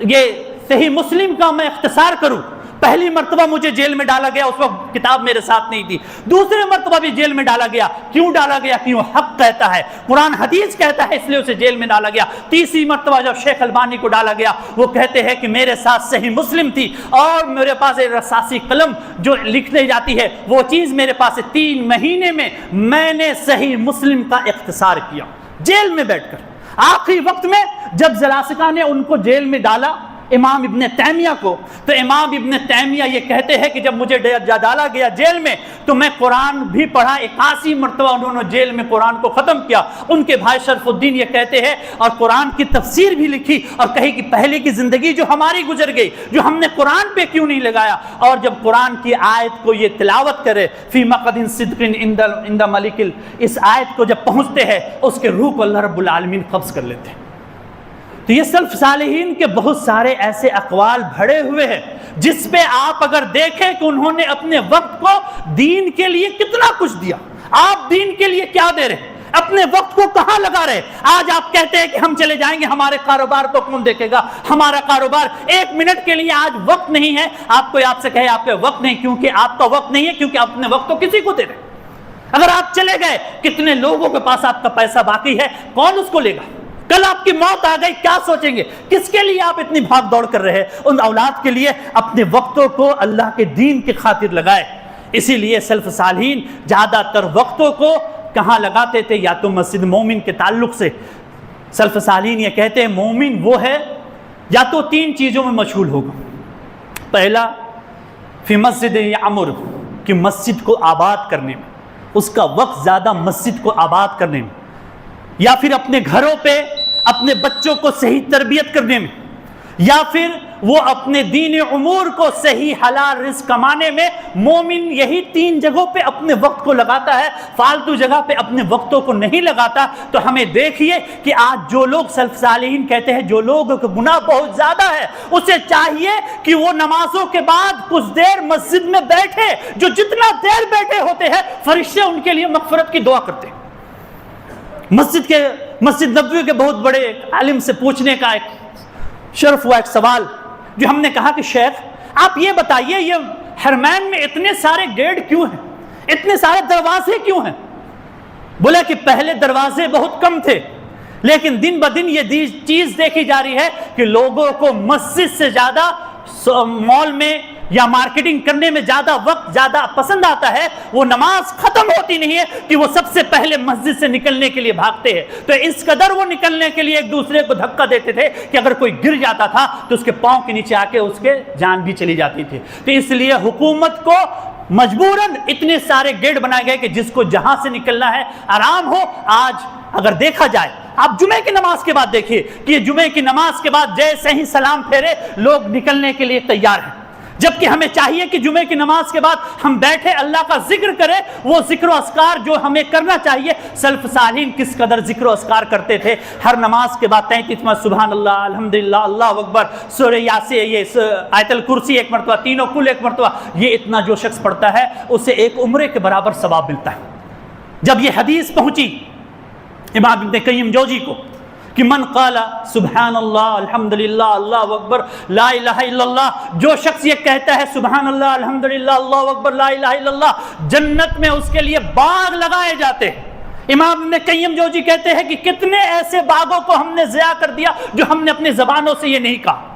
یہ صحیح مسلم کا میں اختصار کروں، پہلی مرتبہ مجھے جیل میں ڈالا گیا، اس وقت کتاب میرے ساتھ نہیں تھی، دوسری مرتبہ بھی جیل میں ڈالا گیا، کیوں ڈالا گیا؟ کیوں حق کہتا ہے، قرآن حدیث کہتا ہے، اس لیے اسے جیل میں ڈالا گیا۔ تیسری مرتبہ جب شیخ البانی کو ڈالا گیا، وہ کہتے ہیں کہ میرے ساتھ صحیح مسلم تھی اور میرے پاس ایک رصاصی قلم جو لکھنے جاتی ہے وہ چیز میرے پاس ہے، 3 مہینے میں نے صحیح مسلم کا اختصار کیا جیل میں بیٹھ کر۔ آخری وقت میں جب زلاسکا نے ان کو جیل میں ڈالا، امام ابن تیمیہ کو، تو امام ابن تیمیہ یہ کہتے ہیں کہ جب مجھے ڈالا گیا جیل میں تو میں قرآن بھی پڑھا، 81 مرتبہ انہوں نے جیل میں قرآن کو ختم کیا۔ ان کے بھائی شرف الدین یہ کہتے ہیں اور قرآن کی تفسیر بھی لکھی اور کہی کہ پہلے کی زندگی جو ہماری گزر گئی، جو ہم نے قرآن پہ کیوں نہیں لگایا، اور جب قرآن کی آیت کو یہ تلاوت کرے فی مقعد صدق عند ملک، اس آیت کو جب پہنچتے ہیں اس کے روح کو اللہ رب العالمین قبض کر لیتے ہیں۔ تو یہ سلف صالحین کے بہت سارے ایسے اقوال بھرے ہوئے ہیں جس پہ آپ اگر دیکھیں کہ انہوں نے اپنے وقت کو دین کے لیے کتنا کچھ دیا۔ آپ دین کے لیے کیا دے رہے ہیں؟ اپنے وقت کو کہاں لگا رہے؟ آج آپ کہتے ہیں کہ ہم چلے جائیں گے، ہمارے کاروبار کو کون دیکھے گا؟ ہمارا کاروبار 1 منٹ کے لیے آج وقت نہیں ہے۔ آپ سے کہے آپ کے وقت نہیں، کیونکہ آپ کا وقت نہیں ہے، کیونکہ آپ اپنے وقت کو کسی کو دے رہے ہیں۔ اگر آپ چلے گئے، کتنے لوگوں کے پاس آپ کا پیسہ باقی ہے، کون اس کو لے گا؟ کل آپ کی موت آ گئی، کیا سوچیں گے؟ کس کے لیے آپ اتنی بھاگ دوڑ کر رہے ہیں؟ ان اولاد کے لیے اپنے وقتوں کو اللہ کے دین کی خاطر لگائے۔ اسی لیے سلف صالحین زیادہ تر وقتوں کو کہاں لگاتے تھے؟ یا تو مسجد مومن کے تعلق سے۔ سلف صالحین یہ کہتے ہیں مومن وہ ہے یا تو 3 چیزوں میں مشغول ہوگا۔ پہلا فی مسجد یعمر، کہ مسجد کو آباد کرنے میں، اس کا وقت زیادہ مسجد کو آباد کرنے میں، یا پھر اپنے گھروں پہ اپنے بچوں کو صحیح تربیت کرنے میں، یا پھر وہ اپنے دین امور کو صحیح حلال رزق کمانے میں۔ مومن یہی 3 جگہوں پہ اپنے وقت کو لگاتا ہے، فالتو جگہ پہ اپنے وقتوں کو نہیں لگاتا۔ تو ہمیں دیکھیے کہ آج جو لوگ سلف صالحین کہتے ہیں جو لوگوں کا گناہ بہت زیادہ ہے، اسے چاہیے کہ وہ نمازوں کے بعد کچھ دیر مسجد میں بیٹھے، جو جتنا دیر بیٹھے ہوتے ہیں فرشتے ان کے لیے مغفرت کی دعا کرتے ہیں۔ مسجد نبوی کے بہت بڑے عالم سے پوچھنے کا ایک شرف ہوا، ایک سوال جو ہم نے کہا کہ شیخ آپ یہ بتائیے یہ حرمین میں اتنے سارے گیٹ کیوں ہیں، اتنے سارے دروازے کیوں ہیں؟ بولے کہ پہلے دروازے بہت کم تھے، لیکن دن بدن یہ چیز دیکھی جا رہی ہے کہ لوگوں کو مسجد سے زیادہ مال میں یا مارکیٹنگ کرنے میں زیادہ وقت زیادہ پسند آتا ہے۔ وہ نماز ختم ہوتی نہیں ہے کہ وہ سب سے پہلے مسجد سے نکلنے کے لیے بھاگتے ہیں۔ تو اس قدر وہ نکلنے کے لیے ایک دوسرے کو دھکا دیتے تھے کہ اگر کوئی گر جاتا تھا تو اس کے پاؤں کے نیچے آ کے اس کے جان بھی چلی جاتی تھی۔ تو اس لیے حکومت کو مجبوراً اتنے سارے گیٹ بنائے گئے کہ جس کو جہاں سے نکلنا ہے آرام ہو۔ آج اگر دیکھا جائے، آپ جمعے کی نماز کے بعد دیکھیے کہ یہ جمعے کی نماز کے بعد جیسے ہی سلام پھیرے لوگ نکلنے کے لیے تیار ہیں، جبکہ ہمیں چاہیے کہ جمعے کی نماز کے بعد ہم بیٹھے اللہ کا ذکر کریں، وہ ذکر و اذکار جو ہمیں کرنا چاہیے۔ سلف صالحین کس قدر ذکر و اذکار کرتے تھے، ہر نماز کے بعد 33 مرتبہ سبحان اللہ، الحمدللہ، اللہ اکبر، سورہ یاسین، یہ آیت الکرسی 1 مرتبہ، تینوں کل 1 مرتبہ، یہ اتنا جو شخص پڑھتا ہے اسے ایک عمرے کے برابر ثواب ملتا ہے۔ جب یہ حدیث پہنچی امام ابن قیم جوزی کو کہ من قال سبحان اللہ الحمدللہ اللہ اکبر لا الہ الا اللہ، جو شخص یہ کہتا ہے سبحان اللہ الحمدللہ اللہ اکبر لا الہ الا اللہ، جنت میں اس کے لیے باغ لگائے جاتے ہیں۔ امام ابن قیم جوزی کہتے ہیں کہ کتنے ایسے باغوں کو ہم نے ضیاء کر دیا جو ہم نے اپنی زبانوں سے یہ نہیں کہا۔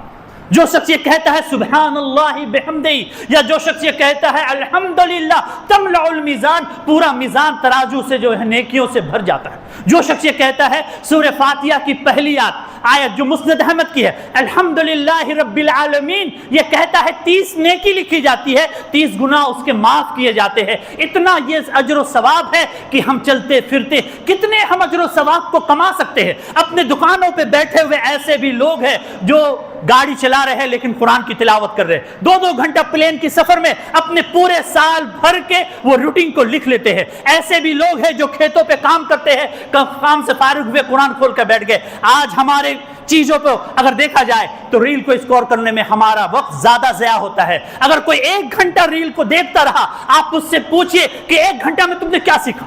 جو شخص یہ کہتا ہے سبحان اللہ بحمدہ، یا جو شخص یہ کہتا ہے الحمدللہ، تملأ المیزان، پورا میزان ترازو سے جو ہے نیکیوں سے بھر جاتا ہے۔ جو شخص یہ کہتا ہے سورہ فاتحہ کی پہلی آیت جو مسند احمد کی ہے الحمدللہ رب العالمین، یہ کہتا ہے 30 نیکی لکھی جاتی ہے، 30 گناہ اس کے معاف کیے جاتے ہیں۔ اتنا یہ اجر و ثواب ہے کہ ہم چلتے پھرتے کتنے ہم اجر و ثواب کو کما سکتے ہیں۔ اپنے دکانوں پہ بیٹھے ہوئے ایسے بھی لوگ ہیں جو گاڑی چلا رہے ہیں لیکن قرآن کی تلاوت کر رہے ہیں، 2-2 گھنٹہ پلین کی سفر میں اپنے پورے سال بھر کے وہ روٹین کو لکھ لیتے ہیں۔ ایسے بھی لوگ ہیں جو کھیتوں پہ کام کرتے ہیں، کام سے فارغ ہوئے قرآن کھول کر بیٹھ گئے۔ آج ہمارے چیزوں پہ اگر دیکھا جائے تو ریل کو اسکور کرنے میں ہمارا وقت زیادہ ضیاع ہوتا ہے۔ اگر کوئی 1 گھنٹہ ریل کو دیکھتا رہا، آپ اس سے پوچھئے کہ 1 گھنٹہ میں تم نے کیا سیکھا،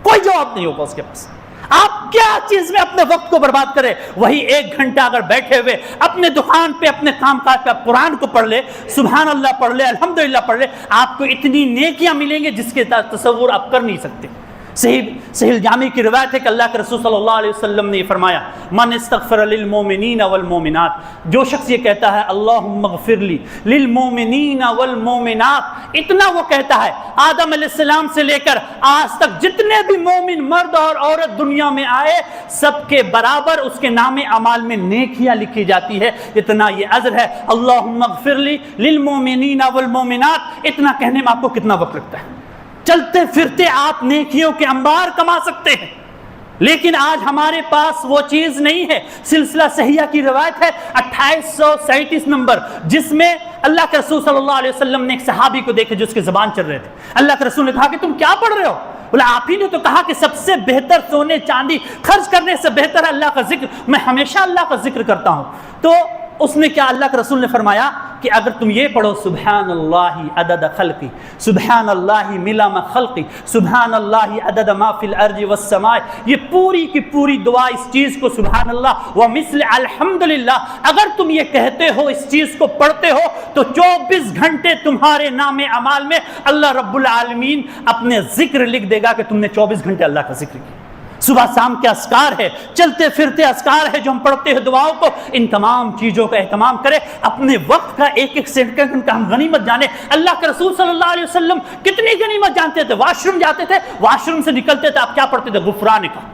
کوئی جواب نہیں ہوگا اس کے پاس۔ آپ کیا چیز میں اپنے وقت کو برباد کرے؟ وہی 1 گھنٹہ اگر بیٹھے ہوئے اپنے دکان پہ اپنے کام کاج پہ قرآن کو پڑھ لے، سبحان اللہ پڑھ لے، الحمدللہ پڑھ لے، آپ کو اتنی نیکیاں ملیں گے جس کے تصور آپ کر نہیں سکتے۔ صحیح جامع کی روایت ہے کہ اللہ کے رسول صلی اللہ علیہ وسلم نے یہ فرمایا، من استغفر للمؤمنین والمؤمنات، جو شخص یہ کہتا ہے اللہم اغفر لی للمؤمنین والمؤمنات، اتنا وہ کہتا ہے، آدم علیہ السلام سے لے کر آج تک جتنے بھی مومن مرد اور عورت دنیا میں آئے سب کے برابر اس کے نام اعمال میں نیکیاں لکھی جاتی ہے، اتنا یہ اجر ہے۔ اللہم اغفر لی للمؤمنین والمؤمنات، اتنا کہنے میں آپ کو کتنا وقت لگتا ہے؟ چلتے پھرتے آپ نیکیوں کے انبار کما سکتے ہیں، لیکن آج ہمارے پاس وہ چیز نہیں ہے۔ سلسلہ صحیحہ کی روایت ہے 2837 نمبر، جس میں اللہ کے رسول صلی اللہ علیہ وسلم نے ایک صحابی کو دیکھا جو اس کی زبان چل رہے تھے۔ اللہ کے رسول نے کہا کہ تم کیا پڑھ رہے ہو؟ بولا آپ ہی نے تو کہا کہ سب سے بہتر سونے چاندی خرچ کرنے سے بہتر ہے اللہ کا ذکر، میں ہمیشہ اللہ کا ذکر کرتا ہوں۔ تو اس نے کیا، اللہ کے رسول نے فرمایا کہ اگر تم یہ پڑھو سبحان اللہ عدد خلقی، سبحان اللہ ملا ما خلقی، سبحان اللہ عدد ما فی الارض والسماء، یہ پوری کی پوری دعا اس چیز کو سبحان اللہ ومثل الحمدللہ، اگر تم یہ کہتے ہو، اس چیز کو پڑھتے ہو، تو 24 گھنٹے تمہارے نام اعمال میں اللہ رب العالمین اپنے ذکر لکھ دے گا کہ تم نے 24 گھنٹے اللہ کا ذکر کیا۔ صبح شام کے اذکار ہے، چلتے پھرتے اذکار ہے جو ہم پڑھتے ہیں دعاؤں کو، ان تمام چیزوں کا اہتمام کرے، اپنے وقت کا ایک ایک سیکنڈ کا ہم غنیمت جانے۔ اللہ کے رسول صلی اللہ علیہ وسلم کتنی غنیمت جانتے تھے؟ واش روم جاتے تھے، واش روم سے نکلتے تھے، آپ کیا پڑھتے تھے؟ غفران کا۔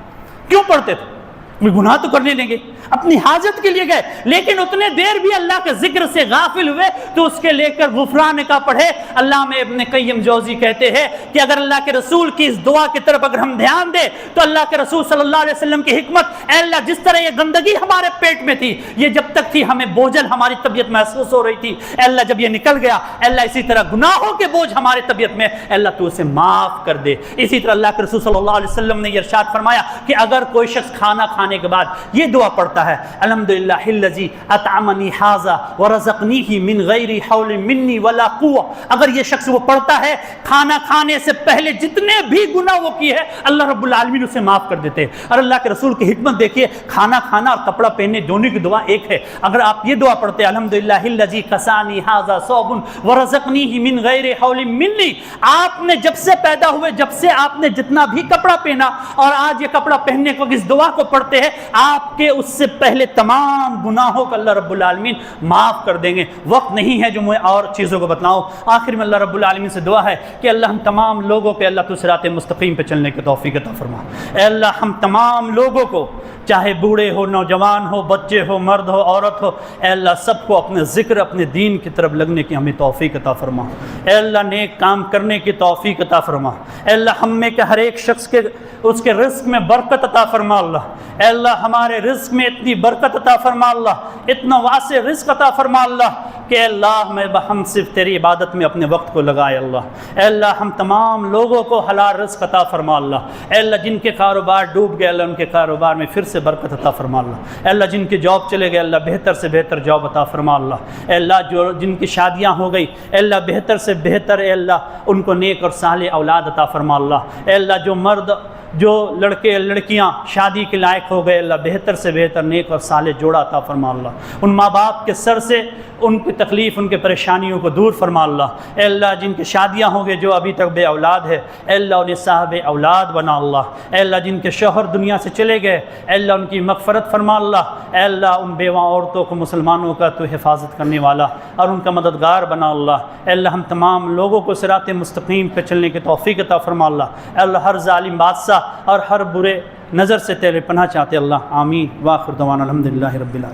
کیوں پڑھتے تھے؟ گناہ تو کرنے لیں گے، اپنی حاجت کے لیے گئے، لیکن اتنے دیر بھی اللہ کے ذکر سے غافل ہوئے تو اس کے لے کر غفران کا پڑھے۔ علامہ ابن قیم جوزی کہتے ہیں کہ اگر اللہ کے رسول کی اس دعا کی طرف اگر ہم دھیان دیں تو اللہ کے رسول صلی اللہ علیہ وسلم کی حکمت، اے اللہ جس طرح یہ گندگی ہمارے پیٹ میں تھی، یہ جب تک تھی ہمیں بوجھل ہماری طبیعت محسوس ہو رہی تھی، اے اللہ جب یہ نکل گیا، اے اللہ اسی طرح گناہوں کے بوجھ ہماری طبیعت میں، اے اللہ تو اسے معاف کر دے۔ اسی طرح اللہ کے رسول صلی اللہ علیہ وسلم نے یہ ارشاد فرمایا کہ اگر کوئی شخص کھانا کھانے کے بعد یہ دعا پڑھتا ہے، الحمدللہ الذی اطعمنی ھذا ورزقنیہ من غیر حول منی ولا قوہ، اگر یہ شخص وہ پڑھتا ہے کھانا کھانے سے پہلے جتنے بھی گناہ وہ کیے ہیں اللہ رب العالمین اسے معاف کر دیتے ہیں۔ اور اللہ کے رسول کی حکمت دیکھیے، کھانا کھانا اور کپڑا پہننے دونوں کی دعا ایک ہے۔ اگر آپ یہ دعا پڑھتے ہیں الحمدللہ الذی کسانی ھذا ثوب ورزقنیہ من غیر حول منی، آپ نے جب سے پیدا ہوئے، جب سے آپ نے جتنا بھی کپڑا پہنا اور آج یہ کپڑا پہننے کو اس دعا کو پڑھتے ہیں، آپ کے اس سے پہلے تمام گناہوں کو اللہ رب العالمین معاف کر دیں گے۔ وقت نہیں ہے جو میں اور چیزوں کو بتلاؤں، آخر میں اللہ رب العالمین سے دعا ہے کہ اللہ ہم تمام لوگوں کو اللہ تو صراط مستقیم پہ چلنے کی توفیق عطا فرما۔ اے اللہ ہم تمام لوگوں کو، چاہے بوڑھے ہو، نوجوان ہو، بچے ہو، مرد ہو، عورت ہو، اے اللہ سب کو اپنے ذکر، اپنے دین کی طرف لگنے کی ہمیں توفیق عطا فرما۔ اے اللہ نیک کام کرنے کی توفیق عطا فرما۔ اے اللہ ہم میں کے ہر ایک شخص کے اس کے رزق میں برکت عطا فرما اللہ۔ اے اللہ ہمارے رزق میں اتنی برکت عطا فرما اللہ، اتنا واسع رزق عطا فرما اللہ کہ اللہ میں ہم صرف تیری عبادت میں اپنے وقت کو لگائے اللہ۔ اے اللہ ہم تمام لوگوں کو حلال رزق عطا فرما اللہ۔ اے اللہ جن کے کاروبار ڈوب گئے اللہ ان کے کاروبار میں پھر سے برکت عطا فرما اللہ۔ اے اللہ جن کے جاب چلے گئے اللہ بہتر سے بہتر جاب عطا فرما اللہ۔ اے اللہ جن کی شادیاں ہو گئی اے اللہ بہتر سے بہتر، اے اللہ ان کو نیک اور صالح اولاد عطا فرما اللہ۔ اے اللہ جو لڑکے لڑکیاں شادی کے لائق ہو گئے اللہ بہتر سے بہتر نیک اور صالح جوڑا عطا فرما اللہ۔ ان ماں باپ کے سر سے ان کی تکلیف، ان کے پریشانیوں کو دور فرما اللہ۔ اے اللہ جن کی شادیاں ہو گئے جو ابھی تک بے اولاد ہے اے اللہ انہیں صاحب اولاد بنا اللہ۔ اے اللہ جن کے شوہر دنیا سے چلے گئے اے اللہ ان کی مغفرت فرما اللہ۔ اے اللہ ان بیوہ عورتوں کو مسلمانوں کا تو حفاظت کرنے والا اور ان کا مددگار بنا اللہ۔ اے اللہ ہم تمام لوگوں کو صراط مستقیم پہ چلنے کی توفیق عطا فرما اللہ۔ اے اللہ ہر ظالم بادشاہ اور ہر برے نظر سے تیرے پناہ چاہتے اللہ، آمین۔ واخر دعوانا الحمدللہ رب العالمین۔